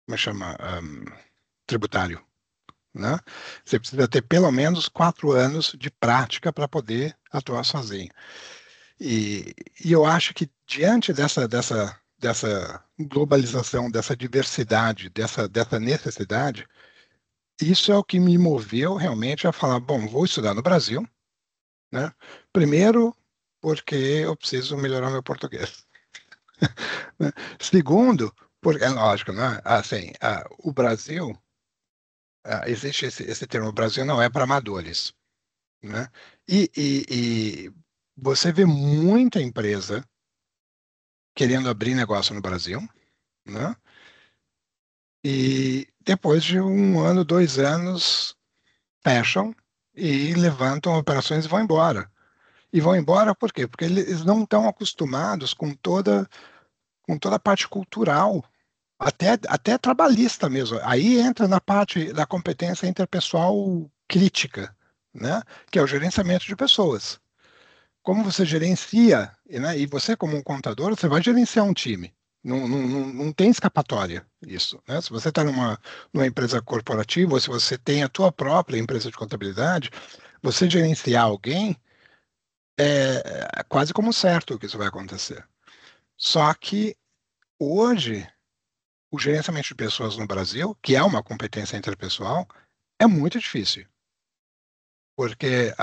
Speaker 3: como chama, tributário, né? Você precisa ter pelo menos 4 anos de prática para poder atuar sozinho. E eu acho que diante dessa globalização, dessa diversidade, dessa necessidade, isso é o que me moveu realmente a falar, bom, vou estudar no Brasil, né? Primeiro, porque eu preciso melhorar meu português. Né? Segundo, porque é lógico, né? Assim, o Brasil, existe esse termo, o Brasil não é para amadores, né? E você vê muita empresa querendo abrir negócio no Brasil, né? E depois de 1 ano, 2 anos, fecham e levantam operações e vão embora. E vão embora por quê? Porque eles não estão acostumados com toda a parte cultural, até trabalhista mesmo. Aí entra na parte da competência interpessoal crítica, né? Que é o gerenciamento de pessoas. Como você gerencia, né? E você, como um contador, você vai gerenciar um time. Não tem escapatória isso, né? Se você está numa empresa corporativa, ou se você tem a tua própria empresa de contabilidade, você gerenciar alguém é quase como certo que isso vai acontecer. Só que hoje, o gerenciamento de pessoas no Brasil, que é uma competência interpessoal, é muito difícil. Porque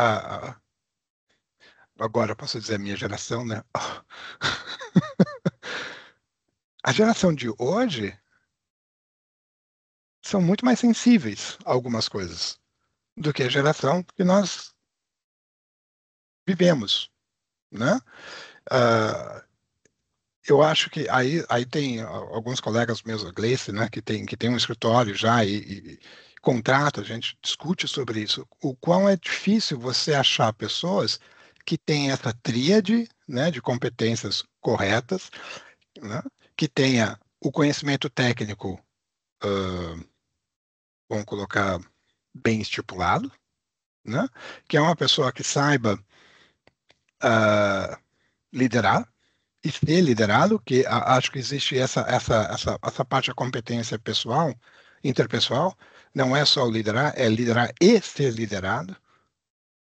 Speaker 3: agora eu posso dizer a minha geração, né? A geração de hoje são muito mais sensíveis a algumas coisas do que a geração que nós vivemos, né? Ah, eu acho que aí tem alguns colegas meus, a Gleice, né, que tem um escritório já e contrata, a gente discute sobre isso, o quão é difícil você achar pessoas que têm essa tríade, né, de competências corretas, né, que tenha o conhecimento técnico, vamos colocar, bem estipulado, né, que é uma pessoa que saiba liderar, e ser liderado, que acho que existe essa parte da competência pessoal, interpessoal, não é só o liderar, é liderar e ser liderado,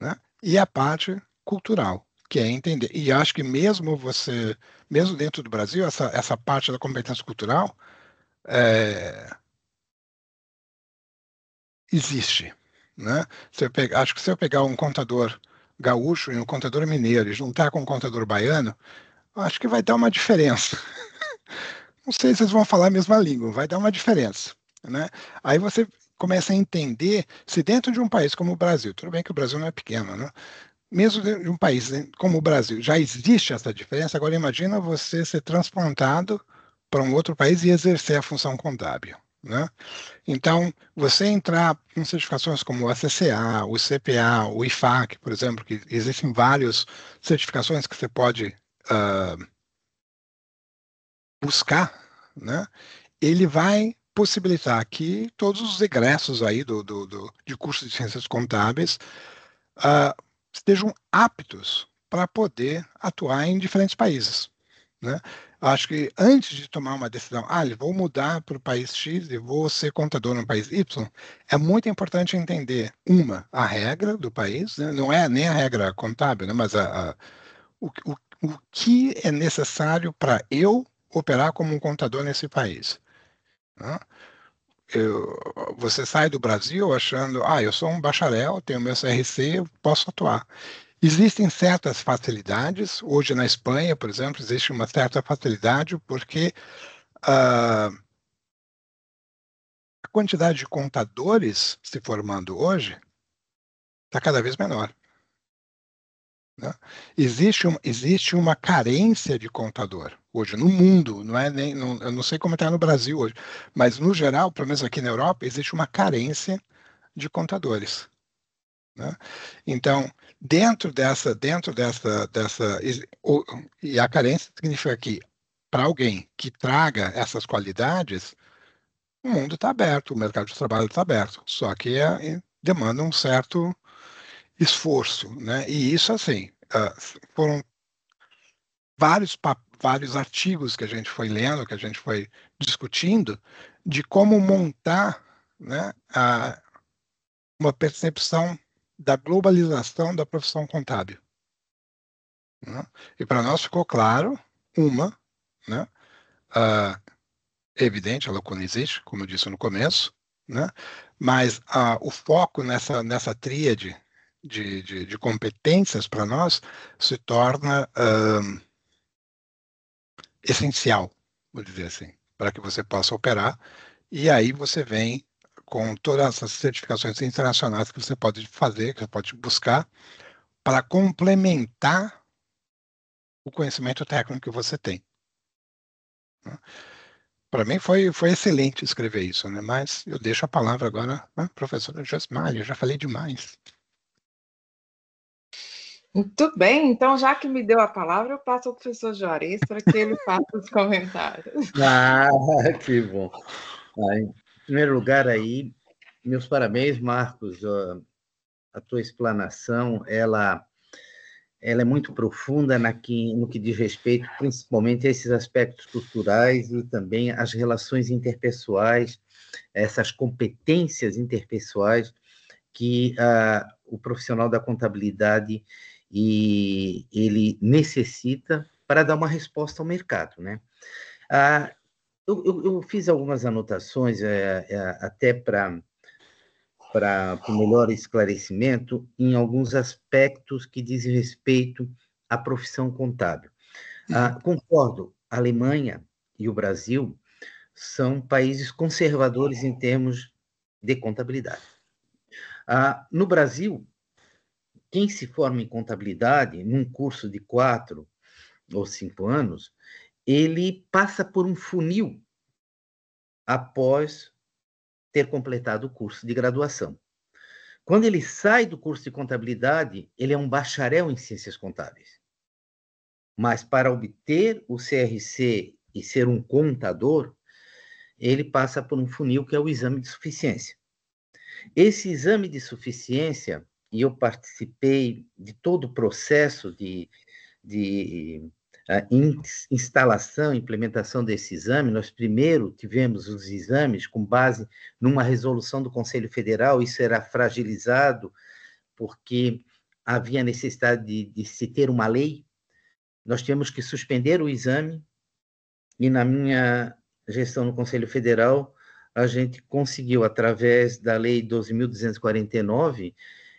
Speaker 3: né? E a parte cultural, que é entender. E acho que mesmo dentro do Brasil, essa parte da competência cultural existe, né? Acho que se eu pegar um contador gaúcho e um contador mineiro e juntar com um contador baiano, acho que vai dar uma diferença. Não sei se eles vão falar a mesma língua, vai dar uma diferença, né? Aí você começa a entender se dentro de um país como o Brasil, tudo bem que o Brasil não é pequeno, né? Mesmo dentro de um país, né, como o Brasil, já existe essa diferença. Agora imagina você ser transplantado para um outro país e exercer a função contábil, né? Então, você entrar em certificações como o ACCA, o CPA, o IFAC, por exemplo, que existem várias certificações que você pode buscar, né? Ele vai possibilitar que todos os egressos aí de curso de ciências contábeis ah, estejam aptos para poder atuar em diferentes países, né? Acho que antes de tomar uma decisão, vou mudar para o país X e vou ser contador no país Y, é muito importante entender, a regra do país, né? Não é nem a regra contábil, né? Mas o que é necessário para eu operar como um contador nesse país, né? Você sai do Brasil achando, eu sou um bacharel, tenho meu CRC, posso atuar. Existem certas facilidades. Hoje na Espanha, por exemplo, existe uma certa facilidade porque a quantidade de contadores se formando hoje está cada vez menor, né? Existe uma carência de contador hoje no mundo, não é nem, não, eu não sei como está no Brasil hoje, mas no geral, pelo menos aqui na Europa, existe uma carência de contadores, né? Então, e a carência significa que para alguém que traga essas qualidades, o mundo está aberto, o mercado de trabalho está aberto, só que demanda um certo esforço, né? E isso, assim, foram vários artigos que a gente foi lendo, que a gente foi discutindo, de como montar, né, uma percepção da globalização da profissão contábil, né? E para nós ficou claro né, a evidente, a localization, como eu disse no começo, né, mas o foco nessa tríade de competências para nós se torna essencial, vou dizer assim, para que você possa operar. E aí você vem com todas essas certificações internacionais que você pode fazer, que você pode buscar, para complementar o conhecimento técnico que você tem, né? Para mim foi excelente escrever isso, né? Mas eu deixo a palavra agora à professora Josmar, eu já falei demais.
Speaker 1: Muito bem, então já que me deu a palavra, eu passo ao professor Juarez para que ele faça os comentários.
Speaker 2: Ah, que bom. Em primeiro lugar, aí, meus parabéns, Marcos. A tua explanação, ela é muito profunda no que diz respeito, principalmente a esses aspectos culturais e também as relações interpessoais, essas competências interpessoais que o profissional da contabilidade ele necessita para dar uma resposta ao mercado, né? Eu fiz algumas anotações até para melhor esclarecimento em alguns aspectos que dizem respeito à profissão contábil. Concordo, a Alemanha e o Brasil são países conservadores em termos de contabilidade. No Brasil, quem se forma em contabilidade, num curso de 4 ou 5 anos, ele passa por um funil após ter completado o curso de graduação. Quando ele sai do curso de contabilidade, ele é um bacharel em ciências contábeis. Mas para obter o CRC e ser um contador, ele passa por um funil que é o exame de suficiência. Esse exame de suficiência, e eu participei de todo o processo de instalação, implementação desse exame. Nós primeiro tivemos os exames com base numa resolução do Conselho Federal, isso era fragilizado porque havia necessidade de se ter uma lei. Nós tivemos que suspender o exame e na minha gestão no Conselho Federal, a gente conseguiu, através da Lei 12.249,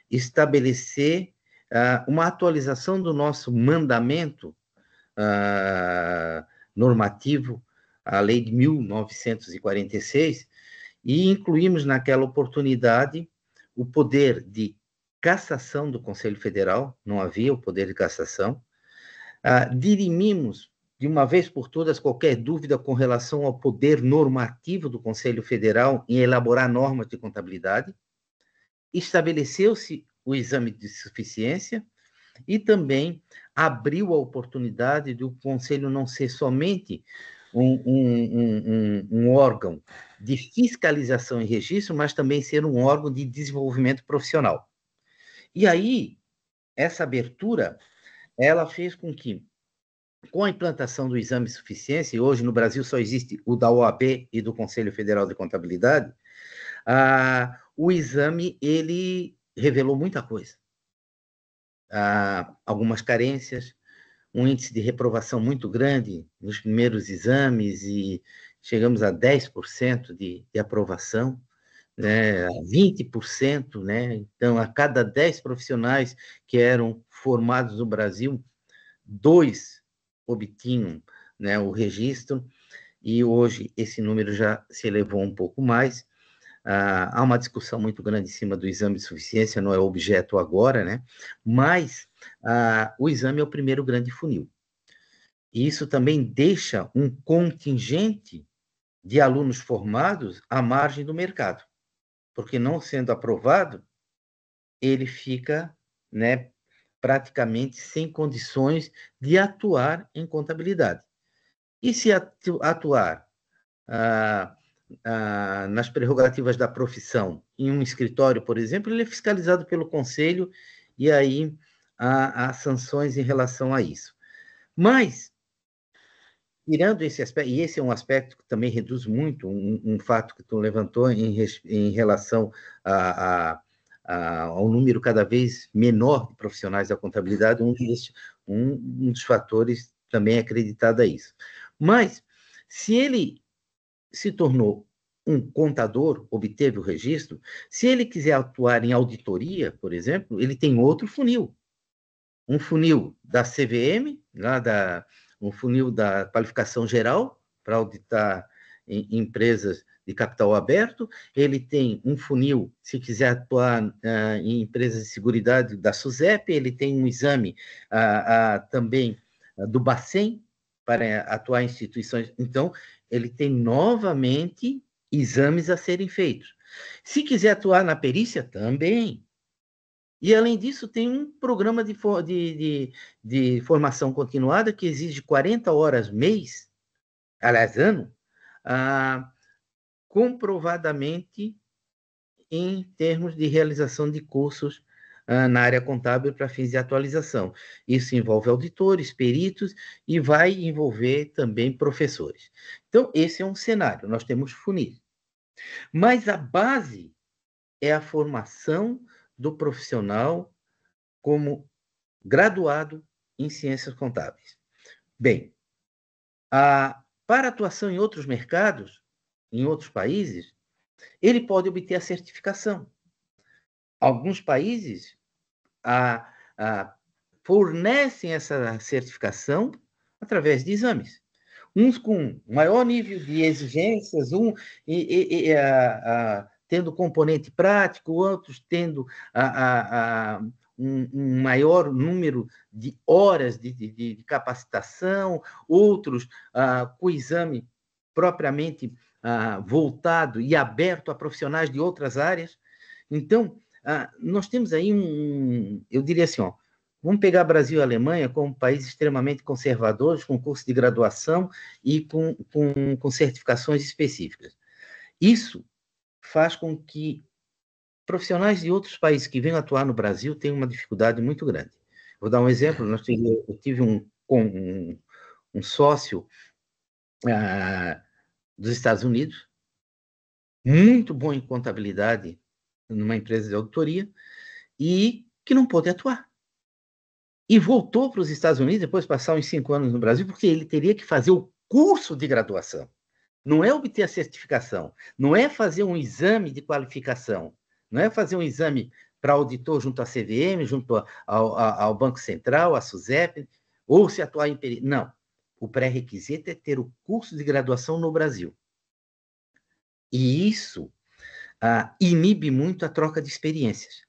Speaker 2: estabelecer uma atualização do nosso mandamento normativo, a Lei de 1946, e incluímos naquela oportunidade o poder de cassação do Conselho Federal, não havia o poder de cassação, dirimimos de uma vez por todas qualquer dúvida com relação ao poder normativo do Conselho Federal em elaborar normas de contabilidade, estabeleceu-se o exame de suficiência e também abriu a oportunidade do Conselho não ser somente um órgão de fiscalização e registro, mas também ser um órgão de desenvolvimento profissional. E aí, essa abertura, ela fez com que, com a implantação do exame de suficiência, e hoje no Brasil só existe o da OAB e do Conselho Federal de Contabilidade, o exame, ele revelou muita coisa. Algumas carências, um índice de reprovação muito grande nos primeiros exames e chegamos a 10% de aprovação, né, 20%, né? Então, a cada 10 profissionais que eram formados no Brasil, 2 obtinham, né, o registro, e hoje esse número já se elevou um pouco mais. Há uma discussão muito grande em cima do exame de suficiência, não é objeto agora, né? Mas o exame é o primeiro grande funil. E isso também deixa um contingente de alunos formados à margem do mercado, porque não sendo aprovado, ele fica, né, praticamente sem condições de atuar em contabilidade. E se atuar nas prerrogativas da profissão em um escritório, por exemplo, ele é fiscalizado pelo conselho e aí há sanções em relação a isso. Mas tirando esse aspecto, e esse é um aspecto que também reduz muito, um fato que tu levantou em relação ao número cada vez menor de profissionais da contabilidade, um dos fatores também é acreditado a isso. Mas, se ele se tornou um contador, obteve o registro, se ele quiser atuar em auditoria, por exemplo, ele tem outro funil. Um funil da CVM, um funil da qualificação geral, para auditar em empresas de capital aberto. Ele tem um funil, se quiser atuar em empresas de seguridade, da SUSEP. Ele tem um exame também do Bacen, para atuar em instituições. Então, ele tem novamente exames a serem feitos. Se quiser atuar na perícia, também. E, além disso, tem um programa de formação continuada que exige 40 horas mês, aliás, ano, comprovadamente em termos de realização de cursos na área contábil para fins de atualização. Isso envolve auditores, peritos e vai envolver também professores. Então, esse é um cenário. Nós temos funis. Mas a base é a formação do profissional como graduado em ciências contábeis. Bem, para atuação em outros mercados, em outros países, ele pode obter a certificação. Alguns países fornecem essa certificação através de exames. Uns com maior nível de exigências, tendo componente prático, outros tendo um maior número de horas de capacitação, outros com o exame propriamente voltado e aberto a profissionais de outras áreas. Então, nós temos aí eu diria assim, vamos pegar Brasil e Alemanha como países extremamente conservadores, com curso de graduação e com certificações específicas. Isso faz com que profissionais de outros países que venham atuar no Brasil tenham uma dificuldade muito grande. Vou dar um exemplo. Eu tive um sócio dos Estados Unidos, muito bom em contabilidade, numa empresa de auditoria, e que não pôde atuar. E voltou para os Estados Unidos, depois de passar uns 5 anos no Brasil, porque ele teria que fazer o curso de graduação. Não é obter a certificação, não é fazer um exame de qualificação, não é fazer um exame para auditor junto à CVM, junto ao Banco Central, à SUSEP, ou se atuar em... Não. O pré-requisito é ter o curso de graduação no Brasil. E isso inibe muito a troca de experiências.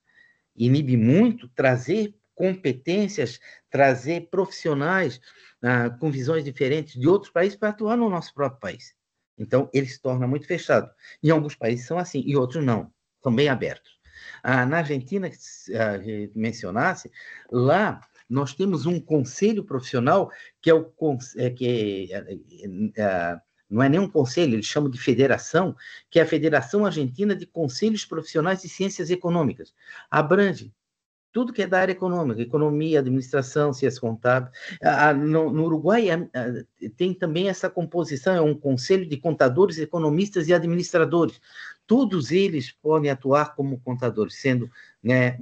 Speaker 2: Inibe muito trazer competências, trazer profissionais com visões diferentes de outros países para atuar no nosso próprio país. Então, ele se torna muito fechado. Em alguns países são assim, e outros não, são bem abertos. Na Argentina, que mencionasse, lá nós temos um conselho profissional que não é nem um conselho, eles chamam de federação, que é a Federação Argentina de Conselhos Profissionais de Ciências Econômicas. Abrange tudo que é da área econômica, economia, administração, ciências contábeis. No Uruguai tem também essa composição, é um conselho de contadores, economistas e administradores. Todos eles podem atuar como contadores, sendo, né,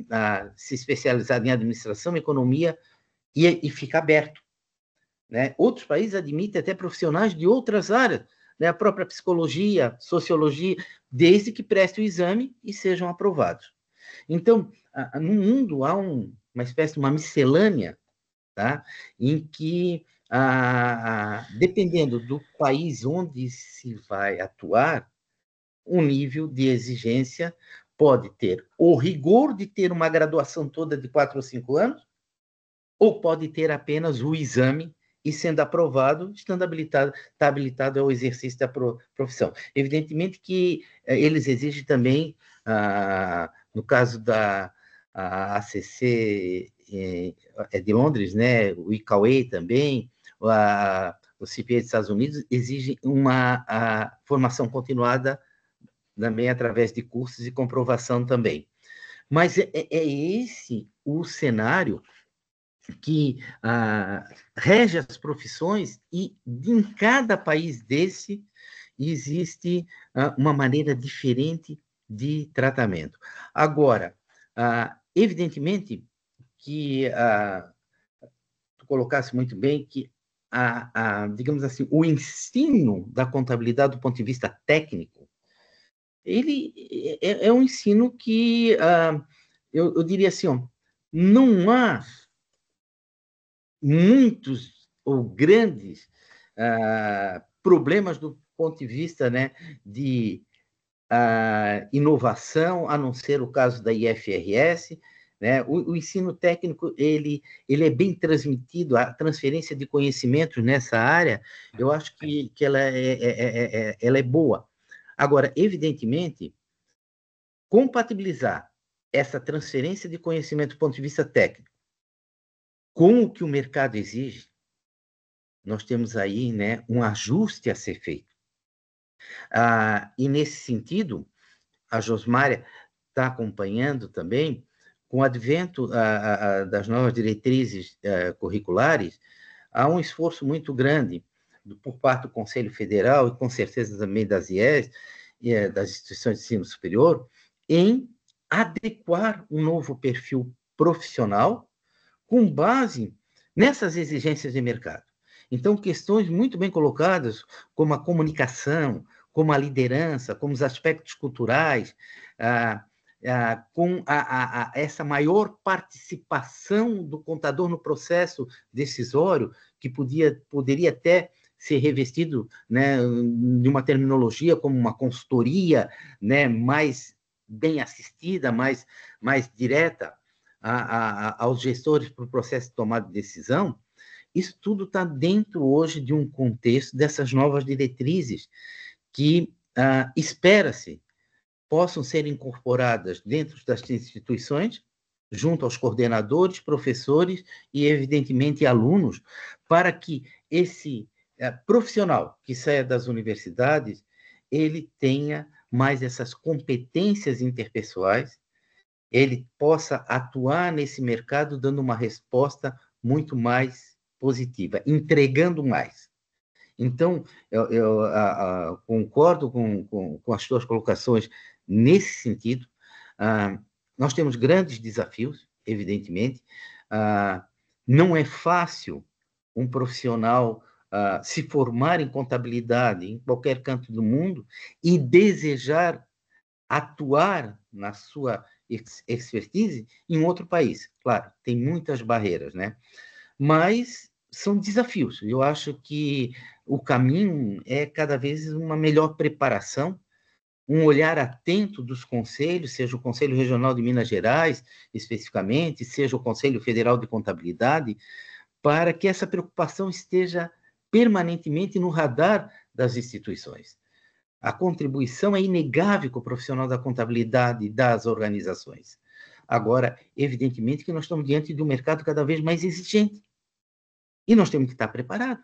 Speaker 2: se especializado em administração, economia, e fica aberto. Né? Outros países admitem até profissionais de outras áreas, né? A própria psicologia, sociologia, desde que prestem o exame e sejam aprovados. Então, no mundo há uma espécie de uma miscelânea, tá? Em que, dependendo do país onde se vai atuar, o nível de exigência pode ter o rigor de ter uma graduação toda de 4 ou 5 anos, ou pode ter apenas o exame e, sendo aprovado, está habilitado ao exercício da profissão. Evidentemente que eles exigem também, no caso da ACC de Londres, né, o ICAWE também, o CPA dos Estados Unidos, exigem uma formação continuada também através de cursos e comprovação também. Mas é esse o cenário que rege as profissões, e em cada país desse existe uma maneira diferente de tratamento. Agora, evidentemente que tu colocasse muito bem que digamos assim, o ensino da contabilidade do ponto de vista técnico, ele é um ensino que eu diria assim, não há muitos ou grandes problemas do ponto de vista, né, de inovação, a não ser o caso da IFRS, né? O ensino técnico ele é bem transmitido, a transferência de conhecimentos nessa área, eu acho que ela ela é boa. Agora, evidentemente, compatibilizar essa transferência de conhecimento do ponto de vista técnico com o que o mercado exige, nós temos aí, né, um ajuste a ser feito. E nesse sentido, a Josmária está acompanhando também, com o advento das novas diretrizes curriculares, há um esforço muito grande por parte do Conselho Federal e, com certeza, também das IES, das instituições de ensino superior, em adequar um novo perfil profissional com base nessas exigências de mercado. Então, questões muito bem colocadas, como a comunicação, como a liderança, como os aspectos culturais, com essa maior participação do contador no processo decisório, que poderia até ser revestido, né, de uma terminologia como uma consultoria, né, mais bem assistida, mais direta aos gestores para o processo de tomada de decisão. Isso tudo está dentro hoje de um contexto dessas novas diretrizes que espera-se possam ser incorporadas dentro das instituições, junto aos coordenadores, professores e, evidentemente, alunos, para que esse profissional que saia das universidades, ele tenha mais essas competências interpessoais, ele possa atuar nesse mercado dando uma resposta muito mais positiva, entregando mais. Então, eu concordo com as suas colocações nesse sentido. Nós temos grandes desafios, evidentemente. Não é fácil um profissional se formar em contabilidade em qualquer canto do mundo e desejar atuar na sua expertise em outro país. Claro, tem muitas barreiras, né? Mas são desafios. Eu acho que o caminho é cada vez uma melhor preparação, um olhar atento dos conselhos, seja o Conselho Regional de Minas Gerais, especificamente, seja o Conselho Federal de Contabilidade, para que essa preocupação esteja permanentemente no radar das instituições. A contribuição é inegável com o profissional da contabilidade das organizações. Agora, evidentemente que nós estamos diante de um mercado cada vez mais exigente. E nós temos que estar preparados.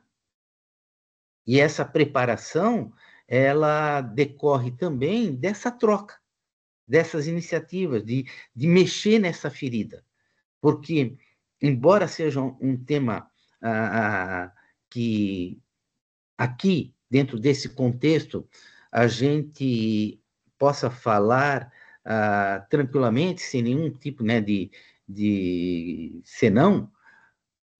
Speaker 2: E essa preparação, ela decorre também dessa troca, dessas iniciativas, de mexer nessa ferida. Porque, embora seja um tema que, aqui, dentro desse contexto, a gente possa falar tranquilamente, sem nenhum tipo, né, de senão,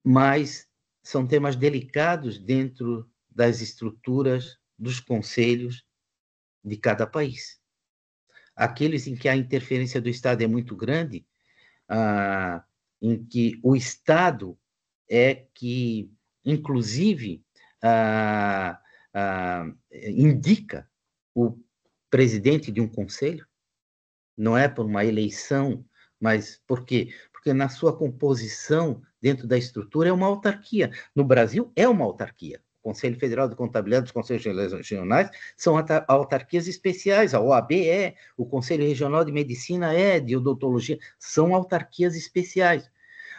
Speaker 2: mas são temas delicados dentro das estruturas dos conselhos de cada país. Aqueles em que a interferência do Estado é muito grande, em que o Estado é que, inclusive, indica o presidente de um conselho, não é por uma eleição, mas por quê? Porque na sua composição, dentro da estrutura, é uma autarquia. No Brasil, é uma autarquia. O Conselho Federal de Contabilidade, os Conselhos Regionais são autarquias especiais. A OAB o Conselho Regional de Medicina de Odontologia, são autarquias especiais.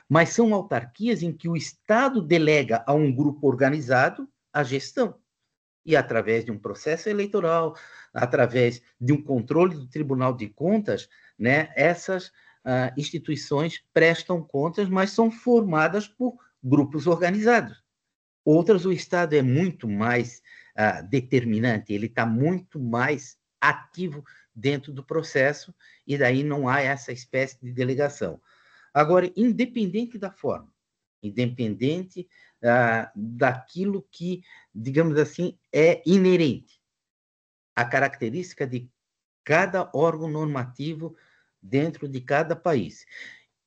Speaker 2: Mas são autarquias em que o Estado delega a um grupo organizado a gestão. E através de um processo eleitoral, através de um controle do Tribunal de Contas, né, essas instituições prestam contas, mas são formadas por grupos organizados. Outras, o Estado é muito mais determinante, ele está muito mais ativo dentro do processo, e daí não há essa espécie de delegação. Agora, independente da forma, independente daquilo que, digamos assim, é inerente à característica de cada órgão normativo dentro de cada país,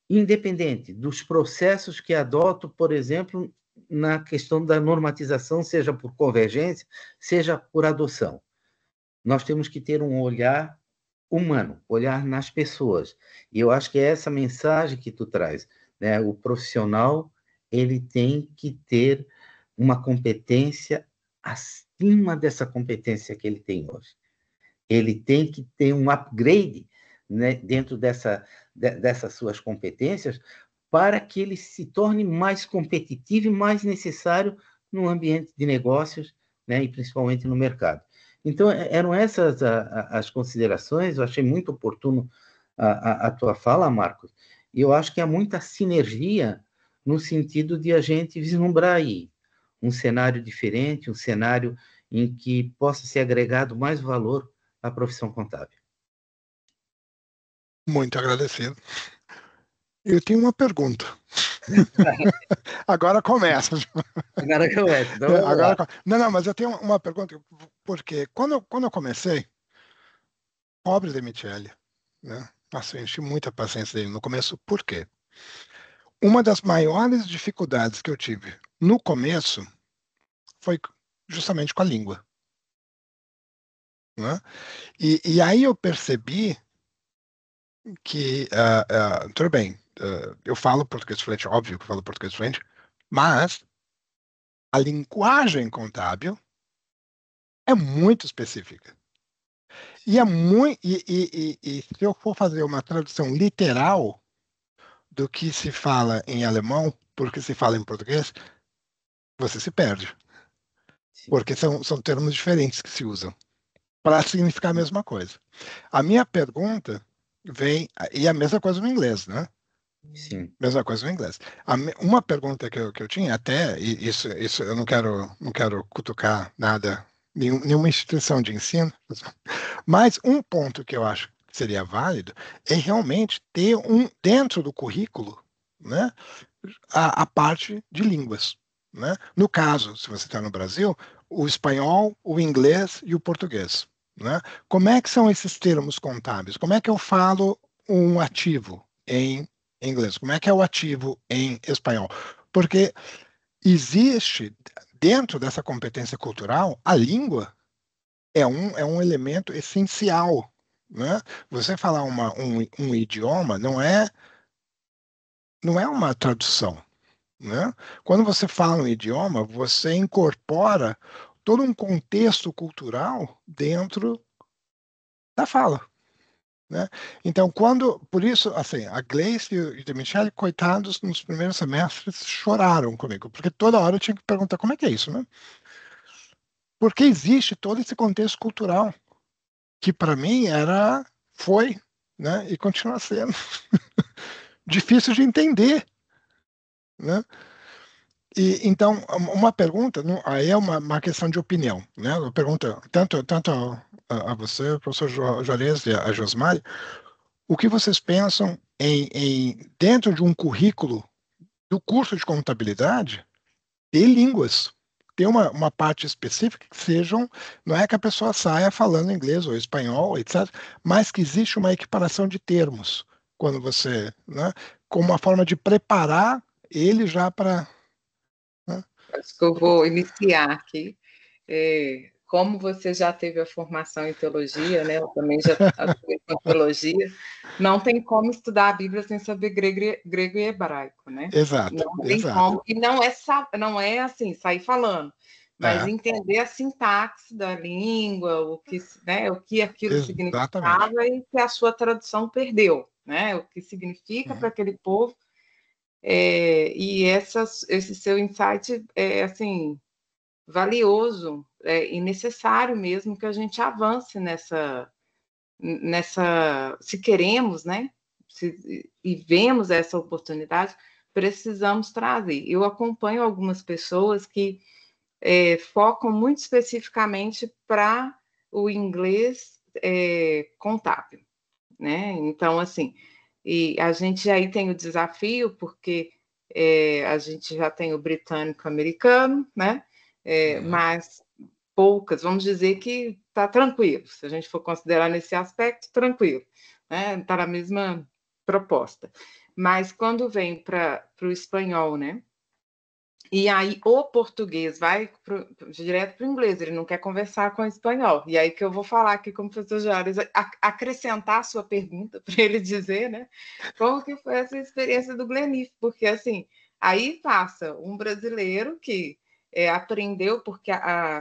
Speaker 2: independente dos processos que adoto, por exemplo, na questão da normatização, seja por convergência, seja por adoção. Nós temos que ter um olhar humano, olhar nas pessoas. E eu acho que é essa mensagem que tu traz, né? O profissional, ele tem que ter uma competência acima dessa competência que ele tem hoje. Ele tem que ter um upgrade, né, dentro dessas suas competências, para que ele se torne mais competitivo e mais necessário no ambiente de negócios, né, e principalmente no mercado. Então, eram essas as considerações. Eu achei muito oportuno a tua fala, Marcos, e eu acho que há muita sinergia no sentido de a gente vislumbrar aí um cenário diferente, um cenário em que possa ser agregado mais valor à profissão contábil.
Speaker 3: Muito agradecido. Eu tenho uma pergunta. Agora começa.
Speaker 2: Agora começa. Então vamos lá.
Speaker 3: Não, mas eu tenho uma pergunta, porque quando eu comecei, pobre de Michele, né? Nossa, eu enchi muita paciência dele no começo. Por quê? Uma das maiores dificuldades que eu tive no começo foi justamente com a língua, né? E aí eu percebi que, tudo bem, eu falo português fluente, óbvio que eu falo português fluente, mas a linguagem contábil é muito específica. E é muito, e se eu for fazer uma tradução literal do que se fala em alemão, porque se fala em português, você se perde.
Speaker 2: Sim.
Speaker 3: Porque são termos diferentes que se usam para significar a mesma coisa. A minha pergunta vem, e a mesma coisa no inglês, né?
Speaker 2: Sim.
Speaker 3: Mesma coisa no inglês. Uma pergunta que eu tinha, até, e isso eu não quero cutucar nada, nenhuma instituição de ensino, mas um ponto que eu acho que seria válido é realmente ter dentro do currículo, né, a parte de línguas, né? No caso, se você está no Brasil, o espanhol, o inglês e o português, né? Como é que são esses termos contábeis? Como é que eu falo um ativo em inglês? Como é que é o ativo em espanhol? Porque existe, dentro dessa competência cultural, a língua é um elemento essencial, né? Você falar um idioma não é uma tradução, né? Quando você fala um idioma, você incorpora todo um contexto cultural dentro da fala, né? Então, por isso, assim, a Gleice e a Michelle, coitados, nos primeiros semestres choraram comigo, porque toda hora eu tinha que perguntar como é que é isso, né? Porque existe todo esse contexto cultural que para mim foi, né? E continua sendo difícil de entender, né? E, então, uma pergunta, aí é uma questão de opinião, né? Eu pergunto tanto a você, professor Juarez e a Josmari, o que vocês pensam dentro de um currículo do curso de contabilidade, ter línguas, ter uma parte específica que não é que a pessoa saia falando inglês ou espanhol, etc., mas que existe uma equiparação de termos, quando você, né, como uma forma de preparar ele já para...
Speaker 1: Acho que eu vou iniciar aqui. Como você já teve a formação em teologia, né? Eu também já atuei com teologia. Não tem como estudar a Bíblia sem saber grego e hebraico, né?
Speaker 3: Exato,
Speaker 1: Não tem
Speaker 3: exato.
Speaker 1: como. E não é assim, sair falando, mas entender a sintaxe da língua, o que aquilo significava e que a sua tradução perdeu, né? O que significa para aquele povo. E esse seu insight é assim valioso e necessário mesmo que a gente avance nessa se queremos, né, e vemos essa oportunidade, precisamos trazer. Eu acompanho algumas pessoas que focam muito especificamente para o inglês contábil, né? Então, assim, e a gente aí tem o desafio, porque a gente já tem o britânico-americano, né? Mas poucas, vamos dizer que está tranquilo, se a gente for considerar nesse aspecto, tranquilo, né? Está na mesma proposta. Mas quando vem para o espanhol, né? E aí o português vai direto para o inglês, ele não quer conversar com o espanhol. E aí que eu vou falar aqui com o professor Juarez, acrescentar a sua pergunta para ele dizer, né? Como que foi essa experiência do Glenif? Porque, assim, aí passa um brasileiro que aprendeu, porque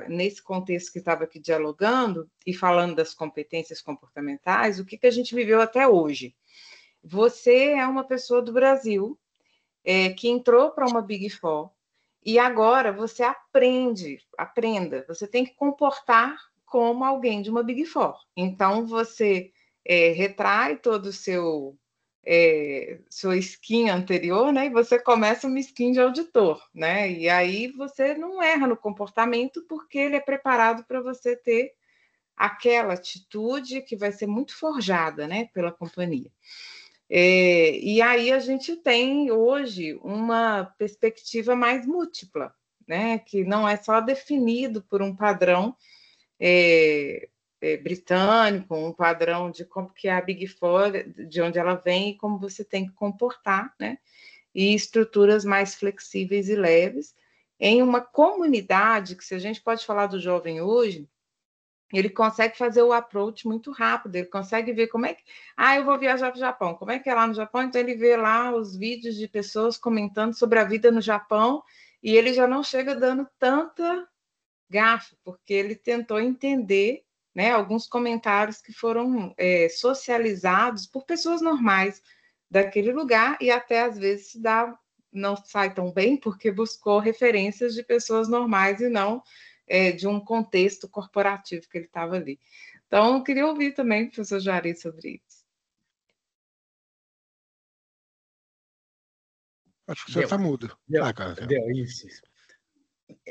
Speaker 1: nesse contexto que estava aqui dialogando e falando das competências comportamentais, o que a gente viveu até hoje? Você é uma pessoa do Brasil que entrou para uma Big Four, e agora você aprenda, você tem que comportar como alguém de uma Big Four. Então, você retrai todo o sua skin anterior, né? E você começa uma skin de auditor, né? E aí você não erra no comportamento, porque ele é preparado para você ter aquela atitude que vai ser muito forjada, né, pela companhia. E aí a gente tem hoje uma perspectiva mais múltipla, né? Que não é só definido por um padrão britânico, um padrão de como que é a Big Four, de onde ela vem e como você tem que comportar, né? E estruturas mais flexíveis e leves em uma comunidade que, se a gente pode falar do jovem hoje, ele consegue fazer o approach muito rápido, ele consegue ver como é que... eu vou viajar para o Japão, como é que é lá no Japão? Então, ele vê lá os vídeos de pessoas comentando sobre a vida no Japão e ele já não chega dando tanta gafe, porque ele tentou entender, né, alguns comentários que foram socializados por pessoas normais daquele lugar e até, às vezes, não sai tão bem porque buscou referências de pessoas normais e não de um contexto corporativo que ele estava ali. Então, eu queria ouvir também o professor Juarez sobre isso.
Speaker 3: Acho que o senhor está mudo.
Speaker 2: Deu, isso.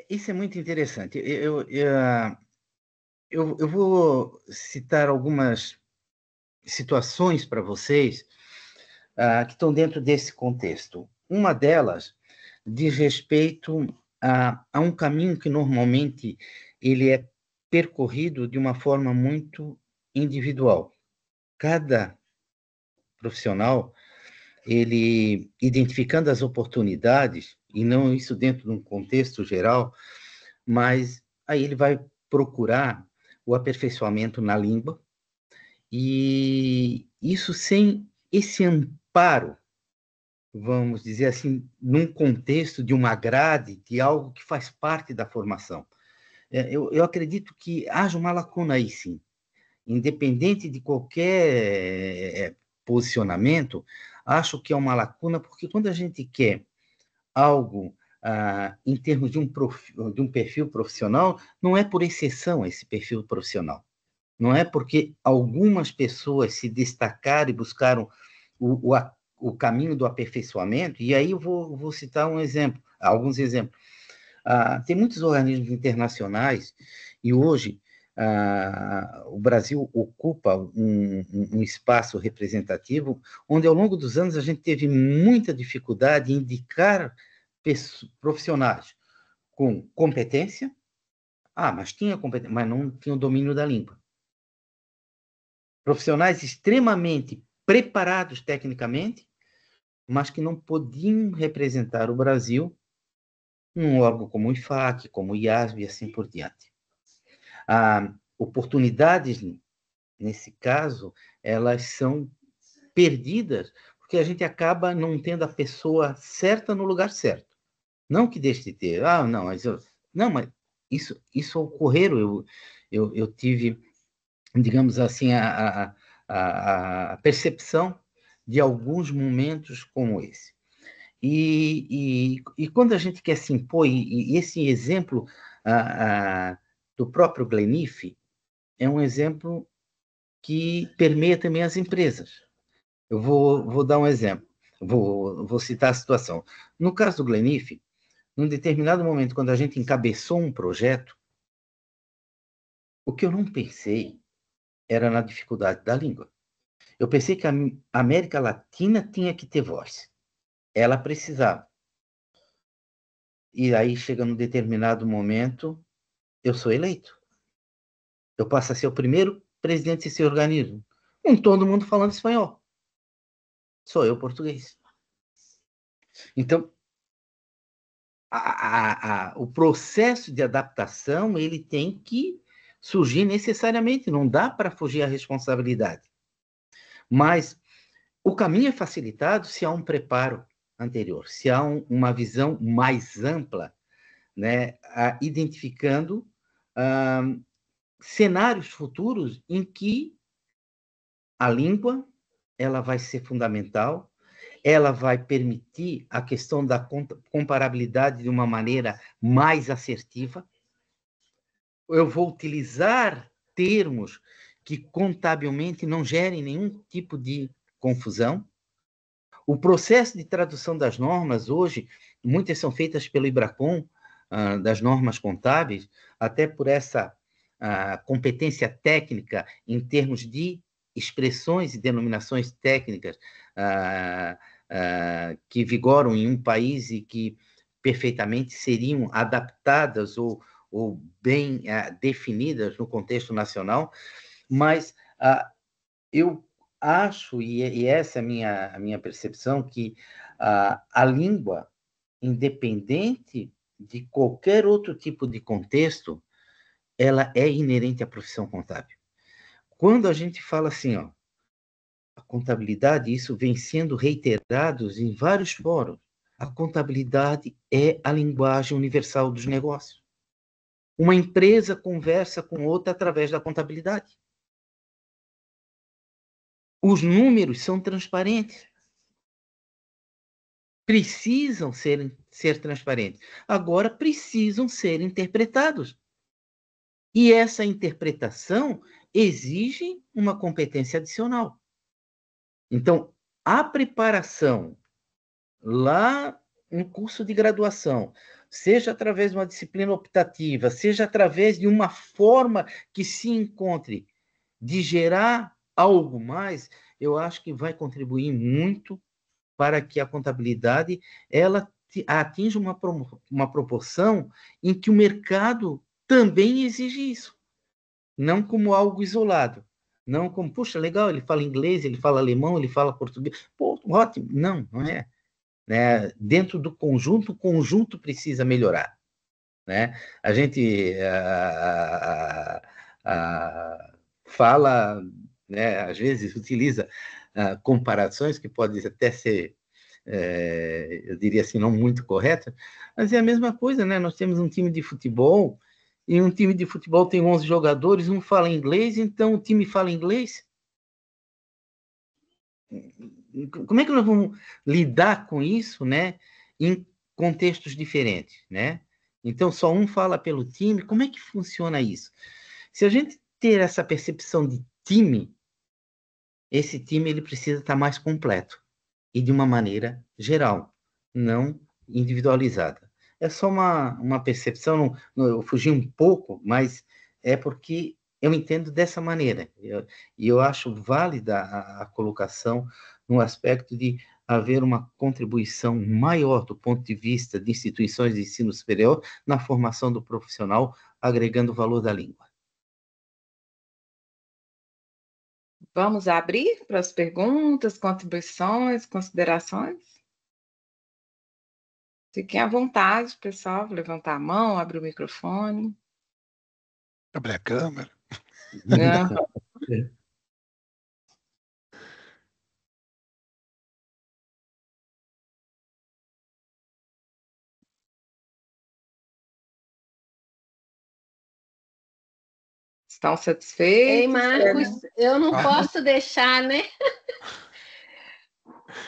Speaker 2: Isso é muito interessante. Eu vou citar algumas situações para vocês que estão dentro desse contexto. Uma delas diz respeito a um caminho que normalmente ele é percorrido de uma forma muito individual. Cada profissional, ele identificando as oportunidades, e não isso dentro de um contexto geral, mas aí ele vai procurar o aperfeiçoamento na língua, e isso sem esse amparo, vamos dizer assim, num contexto de uma grade, de algo que faz parte da formação. Eu acredito que haja uma lacuna aí, sim. Independente de qualquer posicionamento, acho que é uma lacuna, porque quando a gente quer algo em termos de um perfil profissional, não é por exceção esse perfil profissional. Não é porque algumas pessoas se destacaram e buscaram o caminho do aperfeiçoamento, e aí eu vou citar alguns exemplos. Tem muitos organismos internacionais, e hoje o Brasil ocupa um espaço representativo, onde ao longo dos anos a gente teve muita dificuldade em indicar profissionais com competência, mas tinha competência, mas não tinha o domínio da língua. Profissionais extremamente preparados tecnicamente, mas que não podiam representar o Brasil num órgão como o IFAC, como o IASB e assim por diante. Oportunidades, nesse caso, elas são perdidas porque a gente acaba não tendo a pessoa certa no lugar certo. Não que deixe de ter. Mas isso ocorreu. Eu tive, digamos assim, a percepção de alguns momentos como esse. E quando a gente quer se impor, e esse exemplo do próprio Glenif é um exemplo que permeia também as empresas. Eu vou dar um exemplo, vou citar a situação. No caso do Glenif, num determinado momento, quando a gente encabeçou um projeto, o que eu não pensei era na dificuldade da língua. Eu pensei que a América Latina tinha que ter voz. Ela precisava. E aí, chega num determinado momento, eu sou eleito. Eu passo a ser o primeiro presidente desse organismo, com todo mundo falando espanhol. Sou eu português. Então, o processo de adaptação ele tem que surgir necessariamente, não dá para fugir à responsabilidade. Mas o caminho é facilitado se há um preparo anterior, se há uma visão mais ampla, né, identificando cenários futuros em que a língua ela vai ser fundamental, ela vai permitir a questão da comparabilidade de uma maneira mais assertiva. Eu vou utilizar termos que contabilmente não gerem nenhum tipo de confusão. O processo de tradução das normas, hoje, muitas são feitas pelo IBRACON, das normas contábeis, até por essa competência técnica em termos de expressões e denominações técnicas que vigoram em um país e que perfeitamente seriam adaptadas ou bem definidas no contexto nacional, mas eu acho, e essa é a minha percepção, que a língua, independente de qualquer outro tipo de contexto, ela é inerente à profissão contábil. Quando a gente fala assim, ó, a contabilidade, isso vem sendo reiterado em vários fóruns, a contabilidade é a linguagem universal dos negócios. Uma empresa conversa com outra através da contabilidade. Os números são transparentes. Precisam ser transparentes. Agora precisam ser interpretados. E essa interpretação exige uma competência adicional. Então, a preparação lá no curso de graduação, seja através de uma disciplina optativa, seja através de uma forma que se encontre de gerar algo mais, eu acho que vai contribuir muito para que a contabilidade ela atinja uma proporção em que o mercado também exige isso, não como algo isolado, não como, puxa, legal, ele fala inglês, ele fala alemão, ele fala português, pô, ótimo, não é. Né? Dentro do conjunto, o conjunto precisa melhorar. Né? A gente fala, né, às vezes utiliza comparações que podem até ser, eu diria assim, não muito corretas, mas é a mesma coisa, né? Nós temos um time de futebol e um time de futebol tem 11 jogadores, um fala inglês, então o time fala inglês. Como é que nós vamos lidar com isso, né, em contextos diferentes, né? Então, só um fala pelo time, como é que funciona isso? Se a gente ter essa percepção de time, esse time ele precisa estar mais completo e de uma maneira geral, não individualizada. É só uma percepção, eu fugi um pouco, mas é porque eu entendo dessa maneira. E eu acho válida a colocação no aspecto de haver uma contribuição maior do ponto de vista de instituições de ensino superior na formação do profissional, agregando o valor da língua.
Speaker 1: Vamos abrir para as perguntas, contribuições, considerações? Fiquem à vontade, pessoal, levantar a mão, abrir o microfone.
Speaker 3: Abrir a câmera.
Speaker 1: Estão satisfeitos?
Speaker 4: Ei, Marcos, eu não posso deixar, né?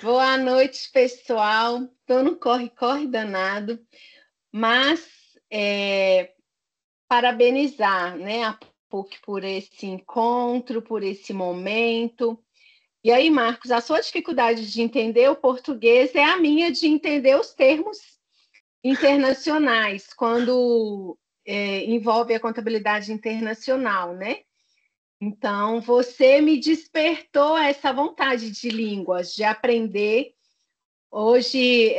Speaker 4: Boa noite, pessoal. Estou no corre-corre danado, mas parabenizar, né, a PUC por esse encontro, por esse momento. E aí, Marcos, a sua dificuldade de entender o português é a minha de entender os termos internacionais, quando envolve a contabilidade internacional, né? Então, você me despertou essa vontade de línguas, de aprender. Hoje,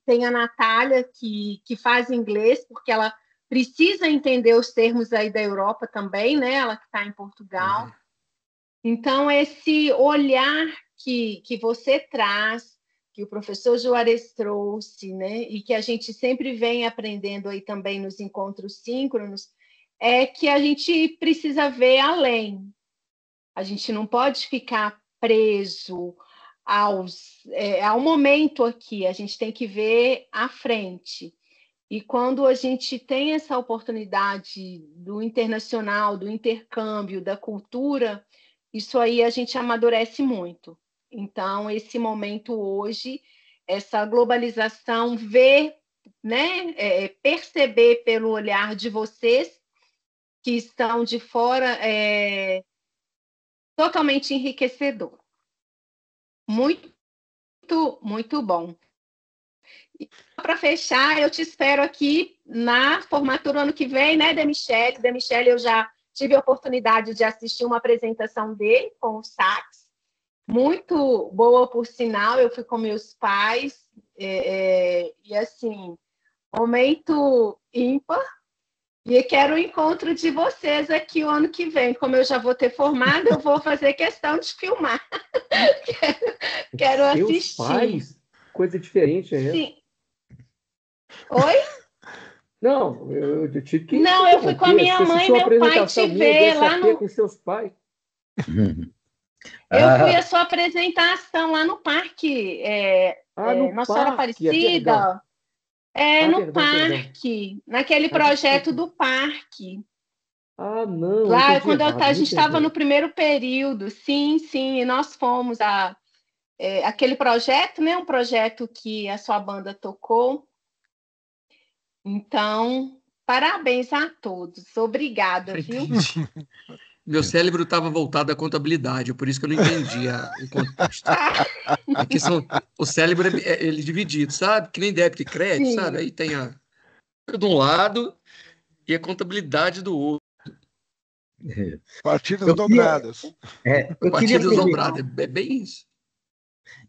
Speaker 4: tem a Natália, que faz inglês, porque ela precisa entender os termos aí da Europa também, né? Ela que está em Portugal. Então, esse olhar que você traz, que o professor Juarez trouxe, né? E que a gente sempre vem aprendendo aí também nos encontros síncronos, é que a gente precisa ver além. A gente não pode ficar preso ao momento aqui, a gente tem que ver à frente. E quando a gente tem essa oportunidade do internacional, do intercâmbio, da cultura, isso aí a gente amadurece muito. Então, esse momento hoje, essa globalização, ver, né, perceber pelo olhar de vocês que estão de fora, totalmente enriquecedor. Muito, muito bom. Para fechar, eu te espero aqui na formatura ano que vem, né, Demichele? Demichele, eu já tive a oportunidade de assistir uma apresentação dele com o sax, muito boa, por sinal. Eu fui com meus pais, e assim, momento ímpar. E quero o encontro de vocês aqui o ano que vem. Como eu já vou ter formado, eu vou fazer questão de filmar. Quero assistir.
Speaker 5: Seus pais? Coisa diferente, é?
Speaker 4: Sim. Oi?
Speaker 5: Não, eu tive que
Speaker 4: Não, eu fui com a minha mãe e meu pai te ver lá no...
Speaker 5: com seus pais.
Speaker 4: Eu fui à sua apresentação lá no parque,
Speaker 5: no
Speaker 4: Nossa Senhora Aparecida. No parque, naquele projeto do parque.
Speaker 5: Ah, não.
Speaker 4: Lá, quando a gente estava no primeiro período, sim, e nós fomos aquele projeto, né? Um projeto que a sua banda tocou. Então, parabéns a todos. Obrigada, viu?
Speaker 6: Meu cérebro estava voltado à contabilidade, por isso que eu não entendia o contexto. Aqui o cérebro ele é dividido, sabe? Que nem débito e crédito, sim, sabe? Aí tem a de um lado e a contabilidade do outro.
Speaker 3: Partidas dobradas.
Speaker 6: Partidas dobradas, é bem isso.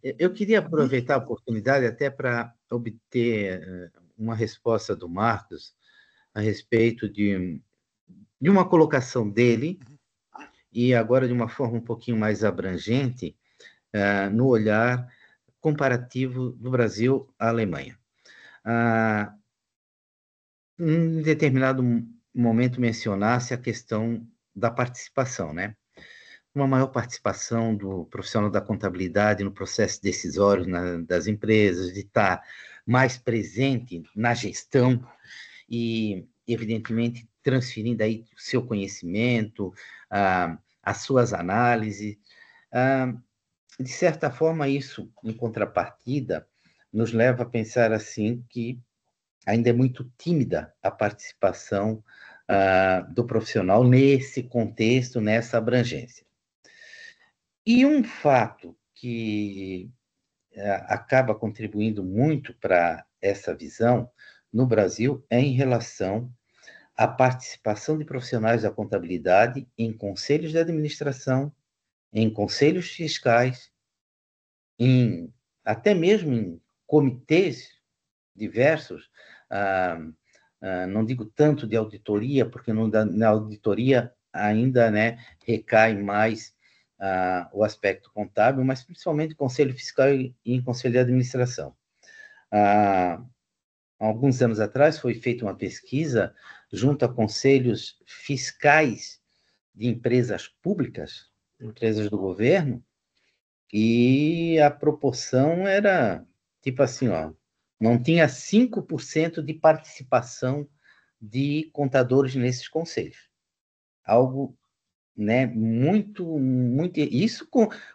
Speaker 2: Eu queria aproveitar a oportunidade até para obter uma resposta do Marcos a respeito de uma colocação dele, e agora de uma forma um pouquinho mais abrangente, no olhar comparativo do Brasil à Alemanha. Em determinado momento mencionasse a questão da participação, né? Uma maior participação do profissional da contabilidade no processo decisório das empresas, de estar mais presente na gestão e, evidentemente, transferindo aí o seu conhecimento, as suas análises. De certa forma, isso, em contrapartida, nos leva a pensar assim que ainda é muito tímida a participação do profissional nesse contexto, nessa abrangência. E um fato que acaba contribuindo muito para essa visão no Brasil é em relação à participação de profissionais da contabilidade em conselhos de administração, em conselhos fiscais, até mesmo em comitês diversos, não digo tanto de auditoria, porque na auditoria ainda, né, recai mais o aspecto contábil, mas principalmente conselho fiscal e em conselho de administração. Há alguns anos atrás foi feita uma pesquisa junto a conselhos fiscais de empresas públicas, empresas do governo, e a proporção era tipo assim, não tinha 5% de participação de contadores nesses conselhos. Algo, né, muito, isso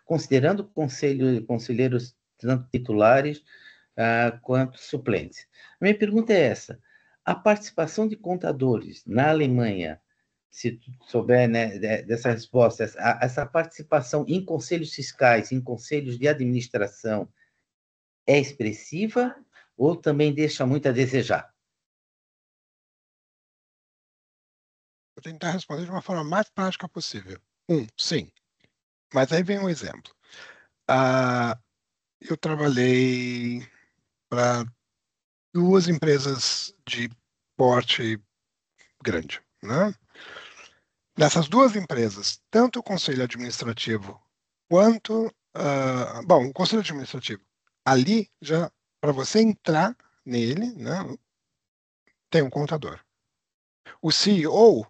Speaker 2: considerando conselheiros tanto titulares quanto suplentes. A minha pergunta é essa: a participação de contadores na Alemanha se tu souber, né, dessa resposta, essa participação em conselhos fiscais, em conselhos de administração, é expressiva ou também deixa muito a desejar?
Speaker 3: Vou tentar responder de uma forma mais prática possível. Sim. Mas aí vem um exemplo. Eu trabalhei para 2 empresas de porte grande, né? Nessas 2 empresas, tanto o conselho administrativo quanto, bom, o conselho administrativo, ali já, para você entrar nele, né, tem um contador. O CEO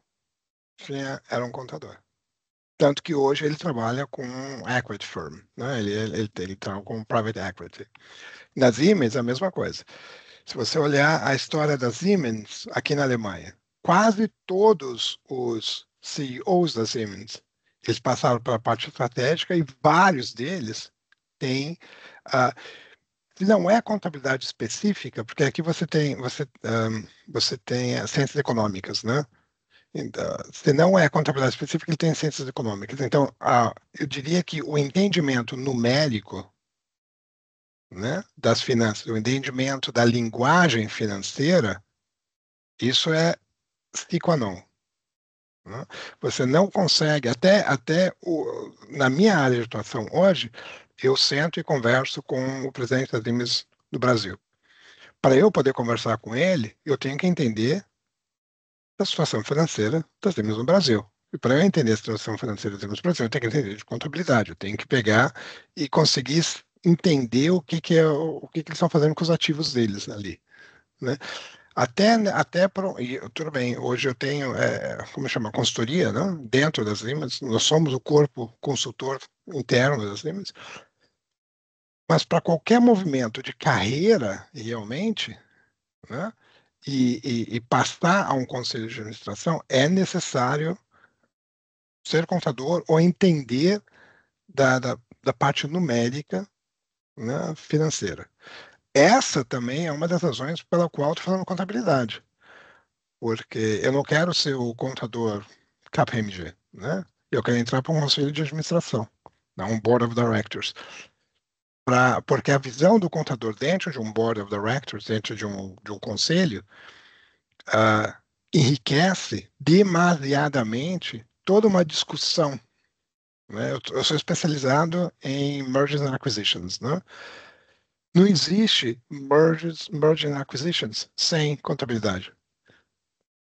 Speaker 3: era um contador. Tanto que hoje ele trabalha com equity firm, né? Ele trabalha com private equity. Na Siemens, a mesma coisa. Se você olhar a história da Siemens aqui na Alemanha, quase todos os CEOs da Siemens, eles passaram para a parte estratégica e vários deles têm, não é contabilidade específica, porque aqui você tem ciências econômicas, né? Então, se não é contabilidade específica, ele tem ciências econômicas. Então, eu diria que o entendimento numérico, né, das finanças, o entendimento da linguagem financeira, isso é sine qua non, né? Você não consegue, na minha área de atuação hoje, eu sento e converso com o presidente das Siemens do Brasil. Para eu poder conversar com ele, eu tenho que entender a situação financeira das Siemens no Brasil. E para eu entender a situação financeira das Siemens no Brasil, eu tenho que entender de contabilidade, eu tenho que pegar e conseguir entender o que eles estão fazendo com os ativos deles ali, né? Tudo bem, hoje eu tenho, como chama, consultoria, né? Dentro das Siemens, nós somos o corpo consultor interno das Siemens, mas para qualquer movimento de carreira, realmente, né? E passar a um conselho de administração, é necessário ser contador ou entender da parte numérica, né, financeira. Essa também é uma das razões pela qual estou falando contabilidade, porque eu não quero ser o contador KPMG, né? Eu quero entrar para um conselho de administração, um board of directors, porque a visão do contador dentro de um board of directors, dentro de um conselho, enriquece demasiadamente toda uma discussão, né? Eu sou especializado em mergers and acquisitions, né? Não existe mergers and acquisitions sem contabilidade.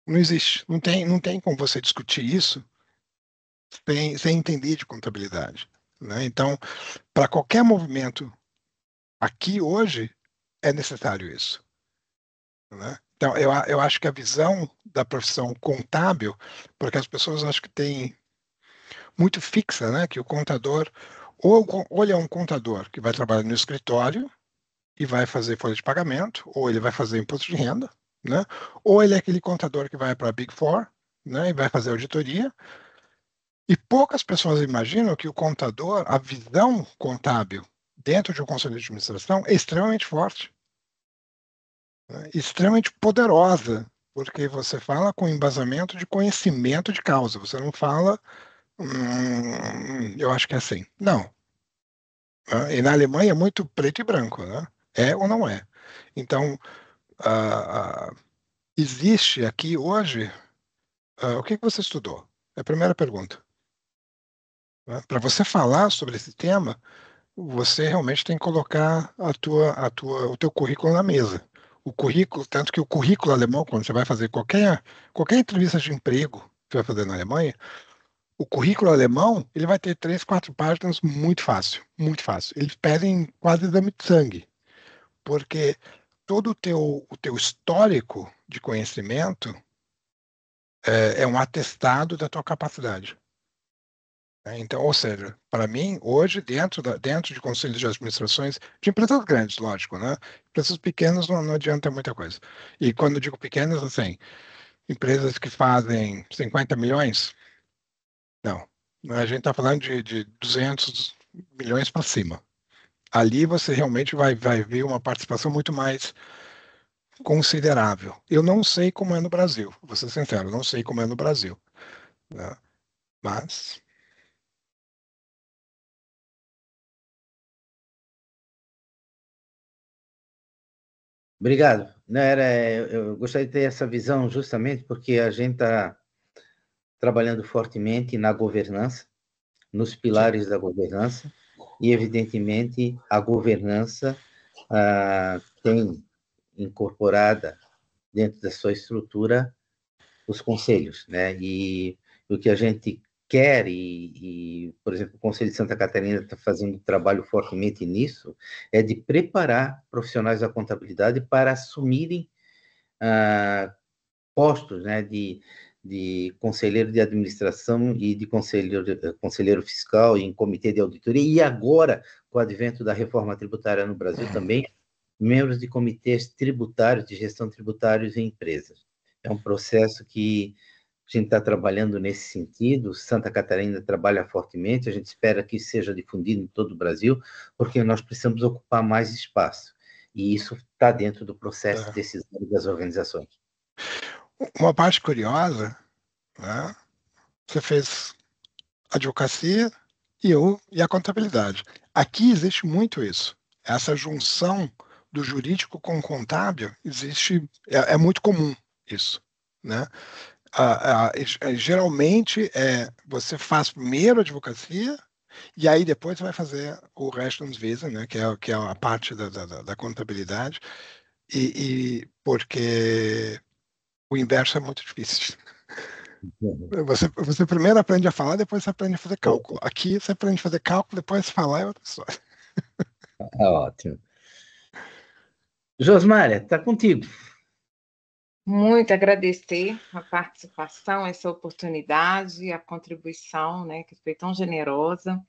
Speaker 3: Não existe. Não tem como você discutir isso sem entender de contabilidade, né? Então, para qualquer movimento aqui hoje, é necessário isso, né? Então, eu acho que a visão da profissão contábil, porque as pessoas acho que têm muito fixa, né? Que o contador, ou ele é um contador que vai trabalhar no escritório e vai fazer folha de pagamento, ou ele vai fazer imposto de renda, né? Ou ele é aquele contador que vai para a Big Four, né? E vai fazer auditoria. E poucas pessoas imaginam que o contador, a visão contábil dentro de um conselho de administração é extremamente forte, né? Extremamente poderosa, porque você fala com embasamento de conhecimento de causa. Você não fala, eu acho que é assim. Não. Né? E na Alemanha é muito preto e branco, né? É ou não é? Então, existe aqui hoje, o que você estudou? É a primeira pergunta. Né? Para você falar sobre esse tema, você realmente tem que colocar o teu currículo na mesa. O currículo, tanto que o currículo alemão, quando você vai fazer qualquer entrevista de emprego que você vai fazer na Alemanha, o currículo alemão, ele vai ter 3, 4 páginas muito fácil, muito fácil. Eles pedem quase exame de sangue, porque todo o teu histórico de conhecimento é um atestado da tua capacidade. Então, ou seja, para mim, hoje, dentro de conselhos de administrações, de empresas grandes, lógico, né? Empresas pequenas não adianta muita coisa. E quando eu digo pequenas, assim, empresas que fazem 50 milhões, não. A gente está falando de 200 milhões para cima. Ali você realmente vai ver uma participação muito mais considerável. Eu não sei como é no Brasil, vou ser sincero, não sei como é no Brasil. né? Mas
Speaker 2: Obrigado. Não, eu gostaria de ter essa visão justamente porque a gente está trabalhando fortemente na governança, nos pilares da governança, e, evidentemente, a governança tem incorporada dentro da sua estrutura os conselhos, né? E o que a gente quer, por exemplo, o Conselho de Santa Catarina está fazendo um trabalho fortemente nisso, é de preparar profissionais da contabilidade para assumirem postos, né, de conselheiro de administração e de conselheiro fiscal em comitê de auditoria, e agora, com o advento da reforma tributária no Brasil também, membros de comitês tributários, de gestão tributários em empresas. É um processo que a gente está trabalhando nesse sentido, Santa Catarina trabalha fortemente, a gente espera que isso seja difundido em todo o Brasil, porque nós precisamos ocupar mais espaço, e isso está dentro do processo decisório das organizações.
Speaker 3: uma parte curiosa, né? Você fez advocacia e a contabilidade. Aqui existe muito isso. Essa junção do jurídico com o contábil existe, é muito comum isso, né? Geralmente você faz primeiro advocacia e aí depois você vai fazer o resto nos visa, né? Que é a parte da contabilidade, e porque o inverso é muito difícil. Você primeiro aprende a falar, depois você aprende a fazer cálculo. Aqui você aprende a fazer cálculo, depois falar é outra história.
Speaker 2: Ótimo. Josmária, está contigo.
Speaker 1: Muito agradecer a participação, essa oportunidade, a contribuição, né, que foi tão generosa,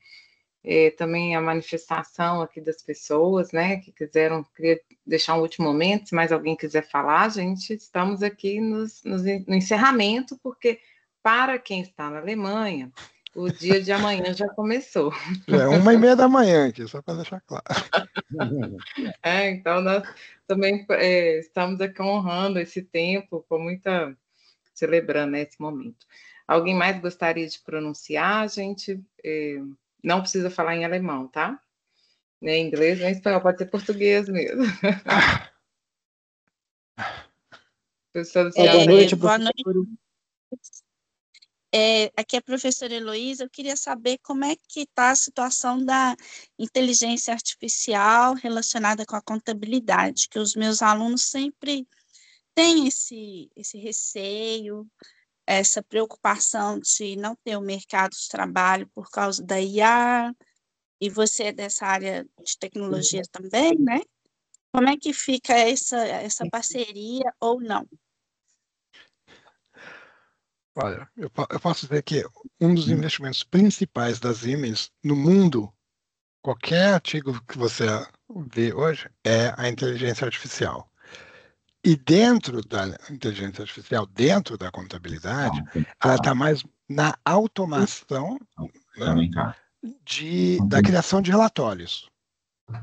Speaker 1: também a manifestação aqui das pessoas, né, que queria deixar um último momento, se mais alguém quiser falar, gente, estamos aqui no encerramento, porque para quem está na Alemanha, o dia de amanhã já começou.
Speaker 3: Já é 1h30 da manhã aqui, só para deixar claro.
Speaker 1: Então nós também estamos aqui honrando esse tempo, celebrando, né, esse momento. Alguém mais gostaria de pronunciar, gente? Não precisa falar em alemão, tá? Nem inglês, nem espanhol, pode ser português mesmo.
Speaker 5: Boa noite,
Speaker 7: Boa noite. Aqui é a professora Heloísa. Eu queria saber como é que está a situação da inteligência artificial relacionada com a contabilidade, que os meus alunos sempre têm esse receio, essa preocupação de não ter o mercado de trabalho por causa da IA, e você é dessa área de tecnologia também, né? Como é que fica essa parceria ou não?
Speaker 3: Olha, eu posso dizer que um dos investimentos principais das Siemens no mundo, qualquer artigo que você vê hoje, é a inteligência artificial. E dentro da inteligência artificial, dentro da contabilidade, ela está mais na automação, né, da criação de relatórios,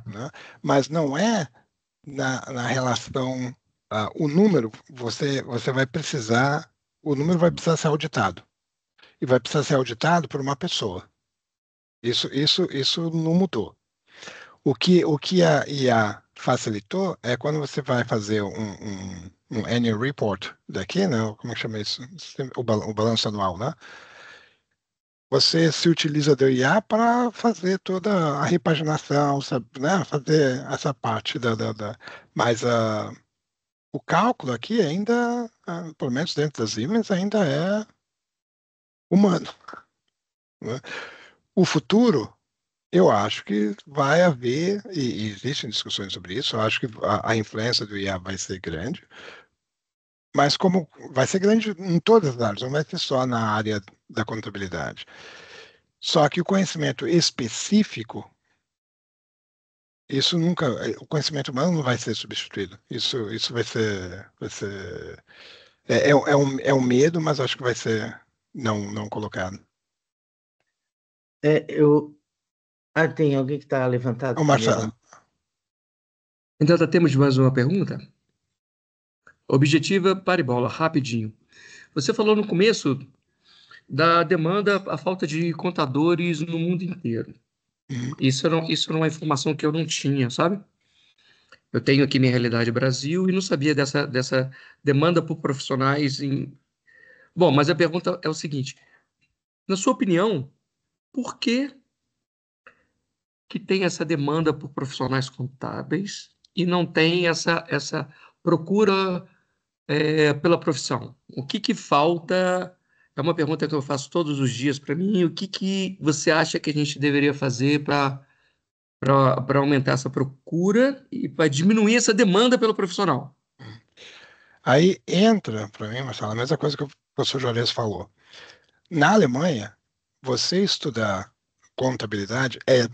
Speaker 3: né? Mas não é na relação, o número, você vai precisar, o número vai precisar ser auditado. E vai precisar ser auditado por uma pessoa. Isso não mudou. O que a IA facilitou é quando você vai fazer um annual report daqui, né? Como é que chama isso? O balanço anual, né? Você se utiliza do IA para fazer toda a repaginação, sabe, né? Fazer essa parte mas o cálculo aqui ainda, pelo menos dentro das Siemens, ainda é humano, né? O futuro, eu acho que vai haver, e existem discussões sobre isso, eu acho que a influência do IA vai ser grande, mas como vai ser grande em todas as áreas, não vai ser só na área da contabilidade. Só que o conhecimento específico, isso nunca, o conhecimento humano não vai ser substituído. Isso vai ser um medo, mas acho que vai ser não colocado.
Speaker 2: Tem alguém que está levantado?
Speaker 3: Ô, Marcelo.
Speaker 6: Então, temos mais uma pergunta? Objetiva, pare bola, rapidinho. Você falou no começo da demanda, a falta de contadores no mundo inteiro. Isso era uma informação que eu não tinha, sabe? Eu tenho aqui minha realidade Brasil e não sabia dessa demanda por profissionais em... Bom, mas a pergunta é o seguinte: na sua opinião, por que tem essa demanda por profissionais contábeis e não tem essa procura pela profissão? O que falta? É uma pergunta que eu faço todos os dias para mim. O que você acha que a gente deveria fazer para aumentar essa procura e para diminuir essa demanda pelo profissional?
Speaker 3: Aí entra, para mim, Marcelo, a mesma coisa que o professor Juarez falou. Na Alemanha, você estudar contabilidade é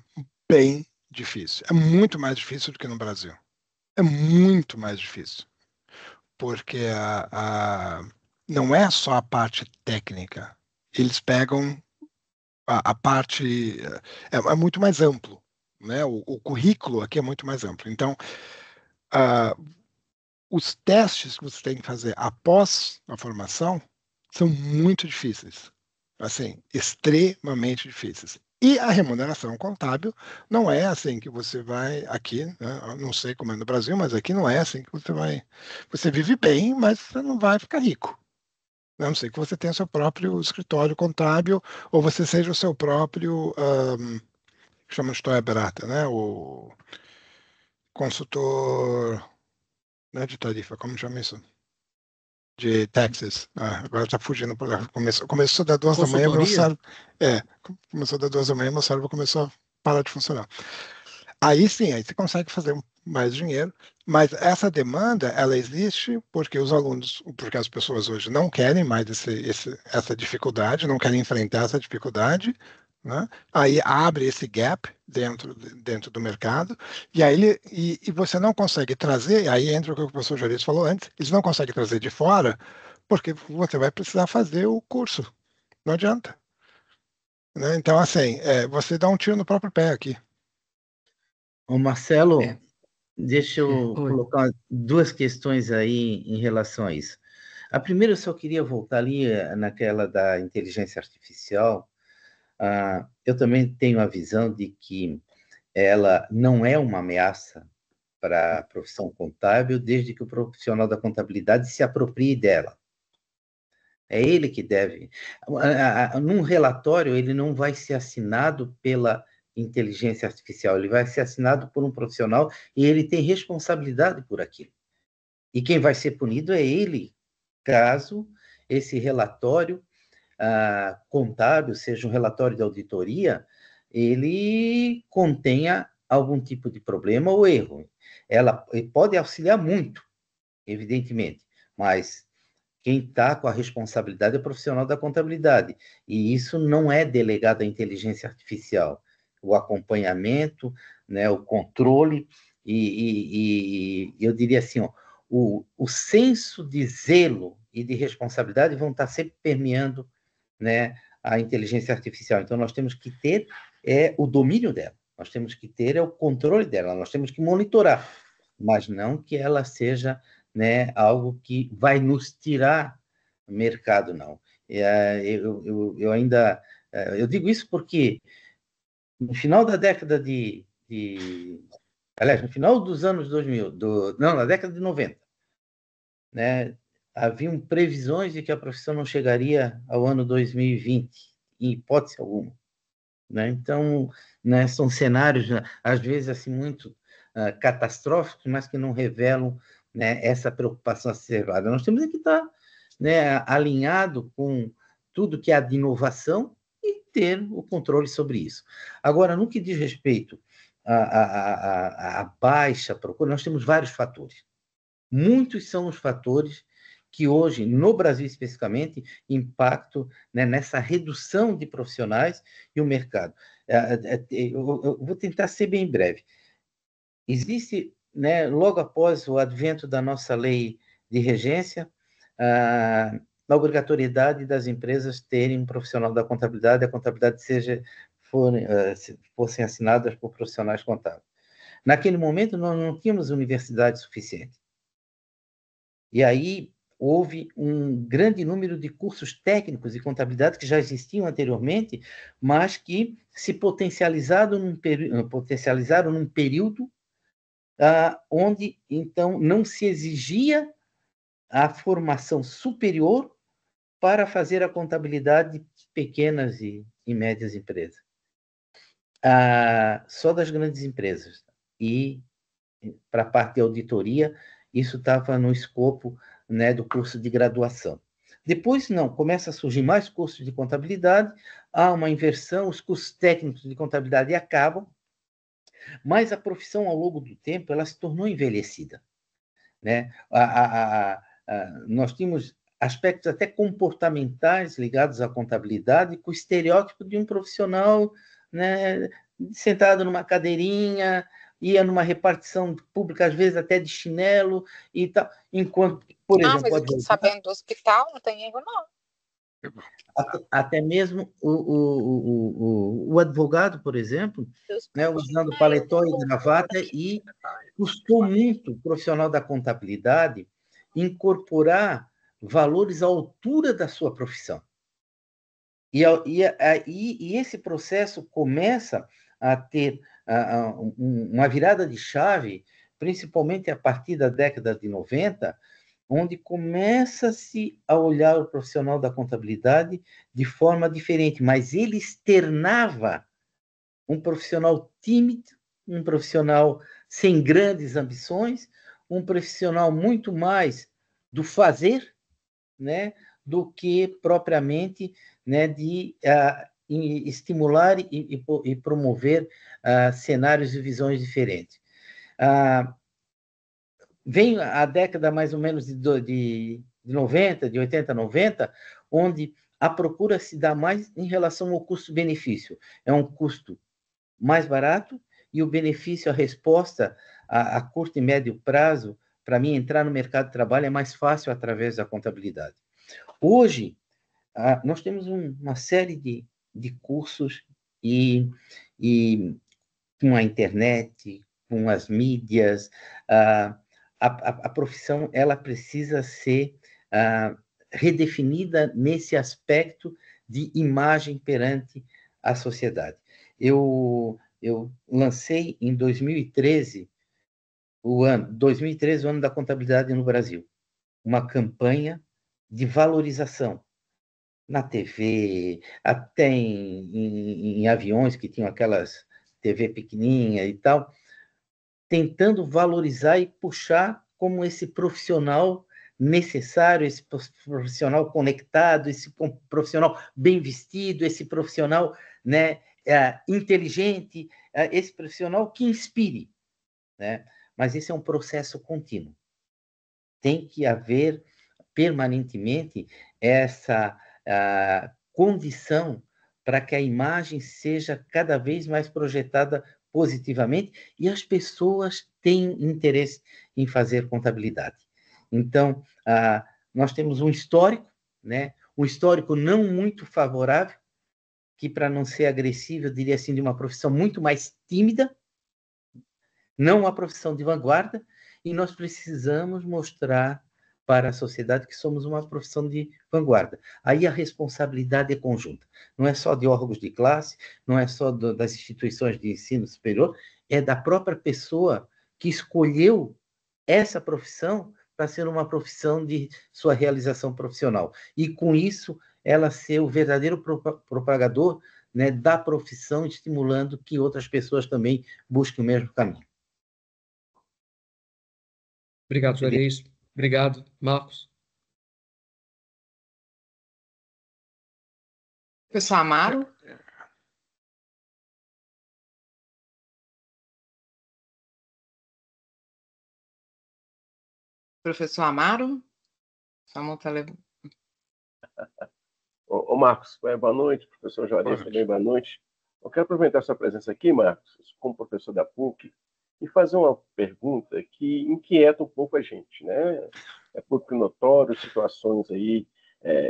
Speaker 3: bem difícil. É muito mais difícil do que no Brasil. É muito mais difícil. Porque não é só a parte técnica. Eles pegam a parte... É muito mais amplo. Né? O currículo aqui é muito mais amplo. Então, os testes que você tem que fazer após a formação são muito difíceis. Assim, extremamente difíceis. E a remuneração contábil não é assim que você vai aqui, né? Eu não sei como é no Brasil, mas aqui não é assim que você vai. Você vive bem, mas você não vai ficar rico. A não ser que você tenha seu próprio escritório contábil ou você seja o seu próprio, chama de Steuerberater, né? O consultor, né, de tarifa, como chama isso? De taxes. Agora está fugindo. Começou das 2 da manhã, meu
Speaker 6: Consultoria?
Speaker 3: cérebro. Começou das 2 da manhã, meu cérebro começou a parar de funcionar. Aí sim, aí você consegue fazer mais dinheiro, mas essa demanda, ela existe porque os alunos, porque as pessoas hoje não querem mais essa dificuldade, não querem enfrentar essa dificuldade, né? Aí abre esse gap dentro do mercado, e aí e você não consegue trazer, aí entra o que o professor Juarez falou antes, eles não conseguem trazer de fora, porque você vai precisar fazer o curso, não adianta. Né? Então, assim, você dá um tiro no próprio pé aqui.
Speaker 2: Ô Marcelo,
Speaker 6: É.
Speaker 2: deixa eu
Speaker 6: Oi.
Speaker 2: colocar 2 questões aí em relação a isso. A primeira, eu só queria voltar ali naquela da inteligência artificial. Eu também tenho a visão de que ela não é uma ameaça para a profissão contábil, desde que o profissional da contabilidade se aproprie dela. É ele que deve. Num relatório, ele não vai ser assinado pela inteligência artificial, ele vai ser assinado por um profissional e ele tem responsabilidade por aquilo. E quem vai ser punido é ele, caso esse relatório contábil, seja um relatório de auditoria, ele contenha algum tipo de problema ou erro. Ela pode auxiliar muito, evidentemente, mas quem está com a responsabilidade é o profissional da contabilidade. E isso não é delegado à inteligência artificial. O acompanhamento, né, o controle, e eu diria assim, ó, o senso de zelo e de responsabilidade vão estar sempre permeando, né, a inteligência artificial. Então, nós temos que ter o domínio dela, nós temos que ter o controle dela, nós temos que monitorar, mas não que ela seja, né, algo que vai nos tirar mercado, não. Eu ainda... Eu digo isso porque no final da década aliás, no final dos anos 2000, não, na década de 90, né, haviam previsões de que a profissão não chegaria ao ano 2020, em hipótese alguma. Né? Então, né, são cenários, às vezes, assim, muito catastróficos, mas que não revelam, né, essa preocupação exacerbada. Nós temos que estar, né, alinhado com tudo que há de inovação e ter o controle sobre isso. Agora, no que diz respeito à baixa procura, nós temos vários fatores. Muitos são os fatores que hoje, no Brasil especificamente, impactam, né, nessa redução de profissionais e o mercado. Eu vou tentar ser bem breve. Existe, né, logo após o advento da nossa lei de regência, a obrigatoriedade das empresas terem um profissional da contabilidade, a contabilidade fossem assinadas por profissionais contábeis. Naquele momento, nós não tínhamos universidade suficiente. E aí, houve um grande número de cursos técnicos de contabilidade que já existiam anteriormente, mas que se potencializaram num período onde, então, não se exigia a formação superior para fazer a contabilidade de pequenas e médias empresas. Só das grandes empresas. E, para a parte de auditoria, isso estava no escopo, né, do curso de graduação. Depois, não, começa a surgir mais cursos de contabilidade, há uma inversão, os cursos técnicos de contabilidade acabam, mas a profissão, ao longo do tempo, ela se tornou envelhecida, né? Nós tínhamos aspectos até comportamentais ligados à contabilidade, com o estereótipo de um profissional, né, sentado numa cadeirinha, ia numa repartição pública, às vezes até de chinelo e tal, enquanto, por exemplo...
Speaker 8: mas eu tô sabendo do hospital, não tem erro, não.
Speaker 2: Até mesmo o advogado, por exemplo, né, usando paletó e gravata, e custou muito o profissional da contabilidade incorporar valores à altura da sua profissão. E esse processo começa a ter uma virada de chave, principalmente a partir da década de 90, onde começa-se a olhar o profissional da contabilidade de forma diferente, mas ele externava um profissional tímido, um profissional sem grandes ambições, um profissional muito mais do fazer, né, do que propriamente, né, de estimular e promover cenários e visões diferentes. Vem a década mais ou menos de 90, de 80, 90, onde a procura se dá mais em relação ao custo-benefício. É um custo mais barato e o benefício, a resposta a curto e médio prazo, para mim, entrar no mercado de trabalho é mais fácil através da contabilidade. Hoje, nós temos uma série de cursos e com a internet, com as mídias, a profissão ela precisa ser redefinida nesse aspecto de imagem perante a sociedade. Eu lancei em 2013, o ano da contabilidade no Brasil, uma campanha de valorização na TV, até em aviões que tinham aquelas TV pequenininha e tal, tentando valorizar e puxar como esse profissional necessário, esse profissional conectado, esse profissional bem vestido, esse profissional, né, inteligente, esse profissional que inspire, né? Mas esse é um processo contínuo. Tem que haver permanentemente essa condição para que a imagem seja cada vez mais projetada positivamente e as pessoas têm interesse em fazer contabilidade. Então, nós temos um histórico, né? Um histórico não muito favorável, que, para não ser agressivo, eu diria assim, de uma profissão muito mais tímida, não uma profissão de vanguarda, e nós precisamos mostrar para a sociedade que somos uma profissão de vanguarda. Aí a responsabilidade é conjunta. Não é só de órgãos de classe, não é só das instituições de ensino superior, é da própria pessoa que escolheu essa profissão para ser uma profissão de sua realização profissional. E, com isso, ela ser o verdadeiro propagador, né, da profissão, estimulando que outras pessoas também busquem o mesmo caminho.
Speaker 6: Obrigado, Juarez. Obrigado, Marcos.
Speaker 1: Professor Amaro? Professor Amaro? Sua mão está levando.
Speaker 9: Ô, Marcos, boa noite, professor Juarez, também boa noite. Eu quero aproveitar sua presença aqui, Marcos, como professor da PUC, e fazer uma pergunta que inquieta um pouco a gente, né? É público notório, situações aí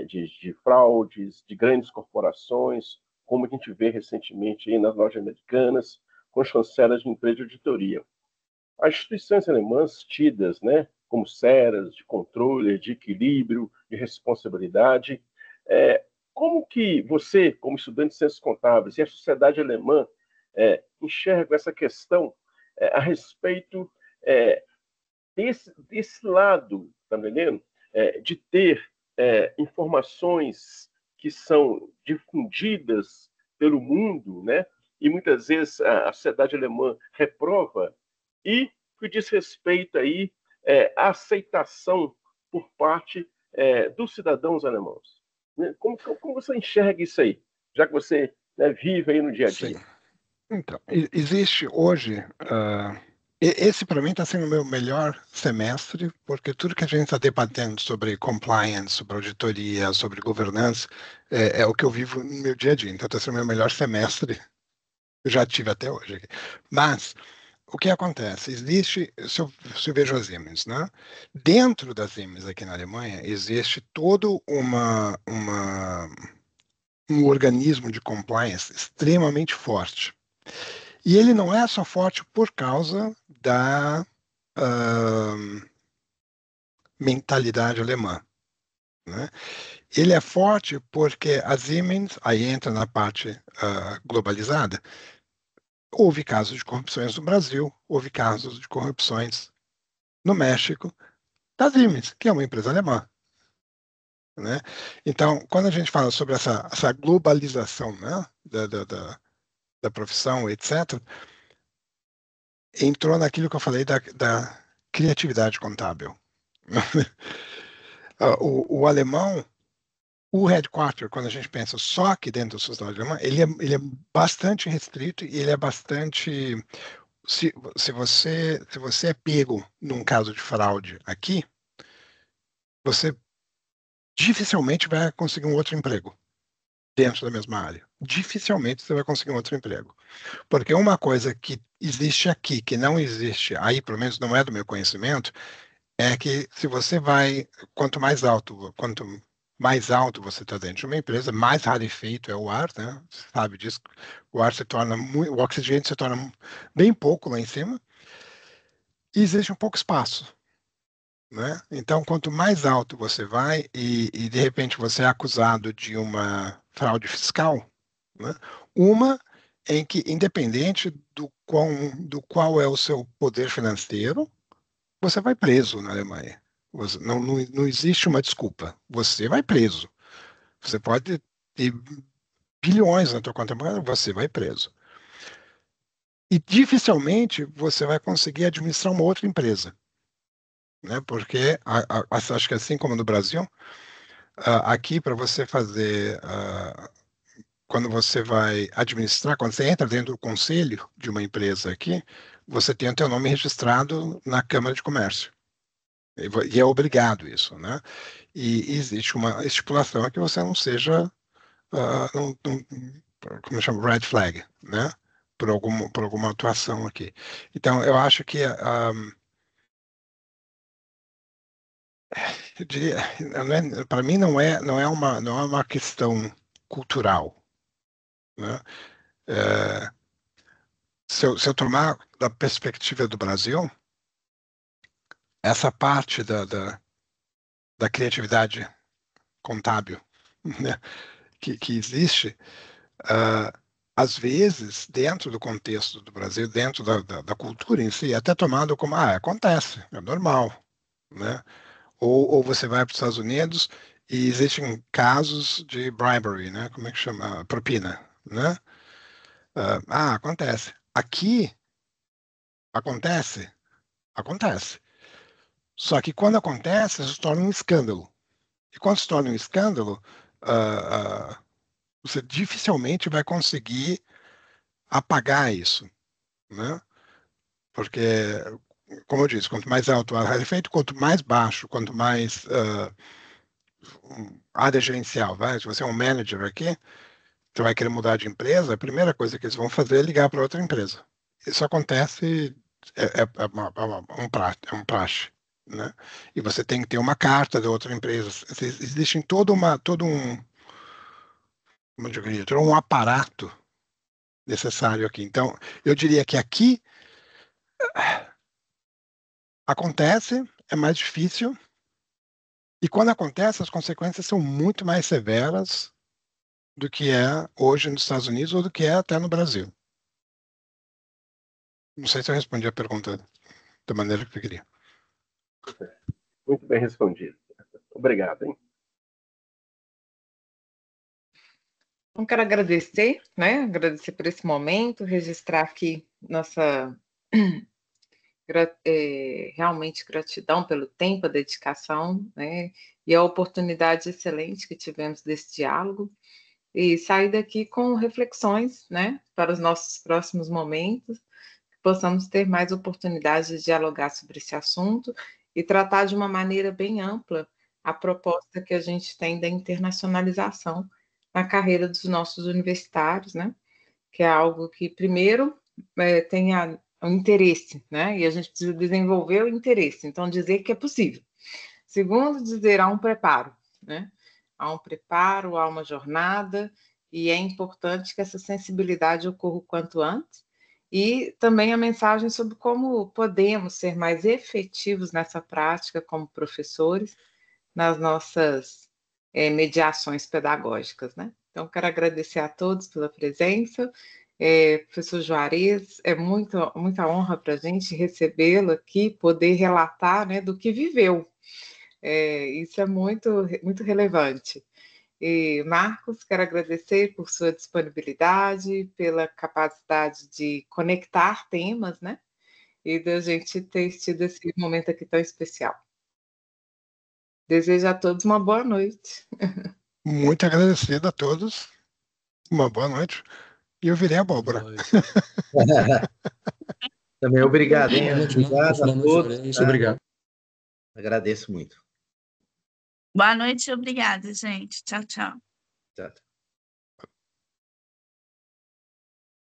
Speaker 9: de fraudes, de grandes corporações, como a gente vê recentemente aí nas lojas americanas, com chancelas de empresa de auditoria. As instituições alemãs tidas, né, como SERAS, de controle, de equilíbrio, de responsabilidade. Como que você, como estudante de ciências contábeis, e a sociedade alemã enxergam essa questão a respeito desse lado, tá entendendo? De ter informações que são difundidas pelo mundo, né? E muitas vezes a sociedade alemã reprova, e que diz respeito aí à aceitação por parte dos cidadãos alemãos. Como você enxerga isso aí, já que você vive aí no dia a dia?
Speaker 3: Sim. Então, existe hoje... esse, para mim, está sendo o meu melhor semestre, porque tudo que a gente está debatendo sobre compliance, sobre auditoria, sobre governança, é o que eu vivo no meu dia a dia. Então, está sendo o meu melhor semestre que eu já tive até hoje. Mas, o que acontece? Existe, se eu vejo as Siemens, né? Dentro das Siemens aqui na Alemanha, existe todo um organismo de compliance extremamente forte. E ele não é só forte por causa da mentalidade alemã, né? Ele é forte porque a Siemens, aí entra na parte globalizada, houve casos de corrupções no Brasil, houve casos de corrupções no México, da Siemens, que é uma empresa alemã, né? Então, quando a gente fala sobre essa globalização, né, da profissão, etc., entrou naquilo que eu falei da criatividade contábil. O alemão, o headquarter, quando a gente pensa só aqui dentro da sociedade alemã, ele é bastante restrito e ele é bastante... Se você é pego num caso de fraude aqui, você dificilmente vai conseguir um outro emprego dentro da mesma área. Dificilmente você vai conseguir um outro emprego. Porque uma coisa que existe aqui, que não existe aí, pelo menos não é do meu conhecimento, é que se você vai, quanto mais alto você está dentro de uma empresa, mais rarefeito é o ar, né? Você sabe disso. O ar se torna o oxigênio se torna bem pouco lá em cima e existe um pouco espaço, né? Então, quanto mais alto você vai e de repente você é acusado de uma fraude fiscal, né? Uma em que, independente do qual é o seu poder financeiro, você vai preso na Alemanha. Não existe uma desculpa. Você vai preso. Você pode ter bilhões na tua conta bancária, você vai preso. E dificilmente você vai conseguir administrar uma outra empresa, né? Porque acho que assim como no Brasil, aqui para você fazer quando você vai administrar, quando você entra dentro do conselho de uma empresa aqui, você tem o teu nome registrado na Câmara de Comércio. E é obrigado isso, né? E existe uma estipulação que você não seja, como chama, red flag, né? Por alguma atuação aqui. Então, eu acho que, para mim, não é uma questão cultural, né? Se eu tomar da perspectiva do Brasil, essa parte da criatividade contábil, né, que existe, às vezes, dentro do contexto do Brasil, dentro da cultura em si, é até tomado como, acontece, é normal, né? Ou você vai para os Estados Unidos e existem casos de bribery, né? Como é que chama? Propina, né? Acontece. Aqui, acontece? Acontece. Só que quando acontece, isso se torna um escândalo. E quando se torna um escândalo, você dificilmente vai conseguir apagar isso, né? Porque, como eu disse, quanto mais alto o ar-rarefeito, quanto mais baixo, quanto mais área gerencial, se você é um manager aqui, você vai querer mudar de empresa, a primeira coisa que eles vão fazer é ligar para outra empresa. Isso acontece, é um praxe, né? E você tem que ter uma carta da outra empresa. Existe todo um, como eu diria, todo um aparato necessário aqui. Então, eu diria que aqui Acontece, é mais difícil, e quando acontece, as consequências são muito mais severas do que é hoje nos Estados Unidos ou do que é até no Brasil. Não sei se eu respondi a pergunta da maneira que eu queria.
Speaker 9: Muito bem respondido. Obrigado, hein?
Speaker 1: Então, quero agradecer, né? Agradecer por esse momento, registrar aqui nossa realmente gratidão pelo tempo, a dedicação, né? E a oportunidade excelente que tivemos desse diálogo. E sair daqui com reflexões, né? Para os nossos próximos momentos, que possamos ter mais oportunidades de dialogar sobre esse assunto e tratar de uma maneira bem ampla a proposta que a gente tem da internacionalização na carreira dos nossos universitários, né? Que é algo que, primeiro, tenha o interesse, né? E a gente precisa desenvolver o interesse. Então, dizer que é possível. Segundo, dizer há um preparo, né? Há um preparo, há uma jornada, e é importante que essa sensibilidade ocorra o quanto antes. E também a mensagem sobre como podemos ser mais efetivos nessa prática como professores, nas nossas mediações pedagógicas, né? Então, quero agradecer a todos pela presença. Professor Juarez, é muita honra para a gente recebê-lo aqui, poder relatar, né, do que viveu. Isso é muito relevante. E, Marcos, quero agradecer por sua disponibilidade, pela capacidade de conectar temas, né? E da gente ter tido esse momento aqui tão especial. Desejo a todos uma boa noite.
Speaker 3: Muito agradecido a todos. Uma boa noite. E eu virei abóbora.
Speaker 2: Também obrigado, hein?
Speaker 6: Boa noite,
Speaker 2: Obrigado
Speaker 6: Marcos. Boa
Speaker 2: a
Speaker 6: noite,
Speaker 2: todos.
Speaker 6: Juarez.
Speaker 2: Tá?
Speaker 6: Obrigado.
Speaker 2: Agradeço muito.
Speaker 7: Boa noite, obrigada, gente. Tchau, tchau.
Speaker 2: Tchau.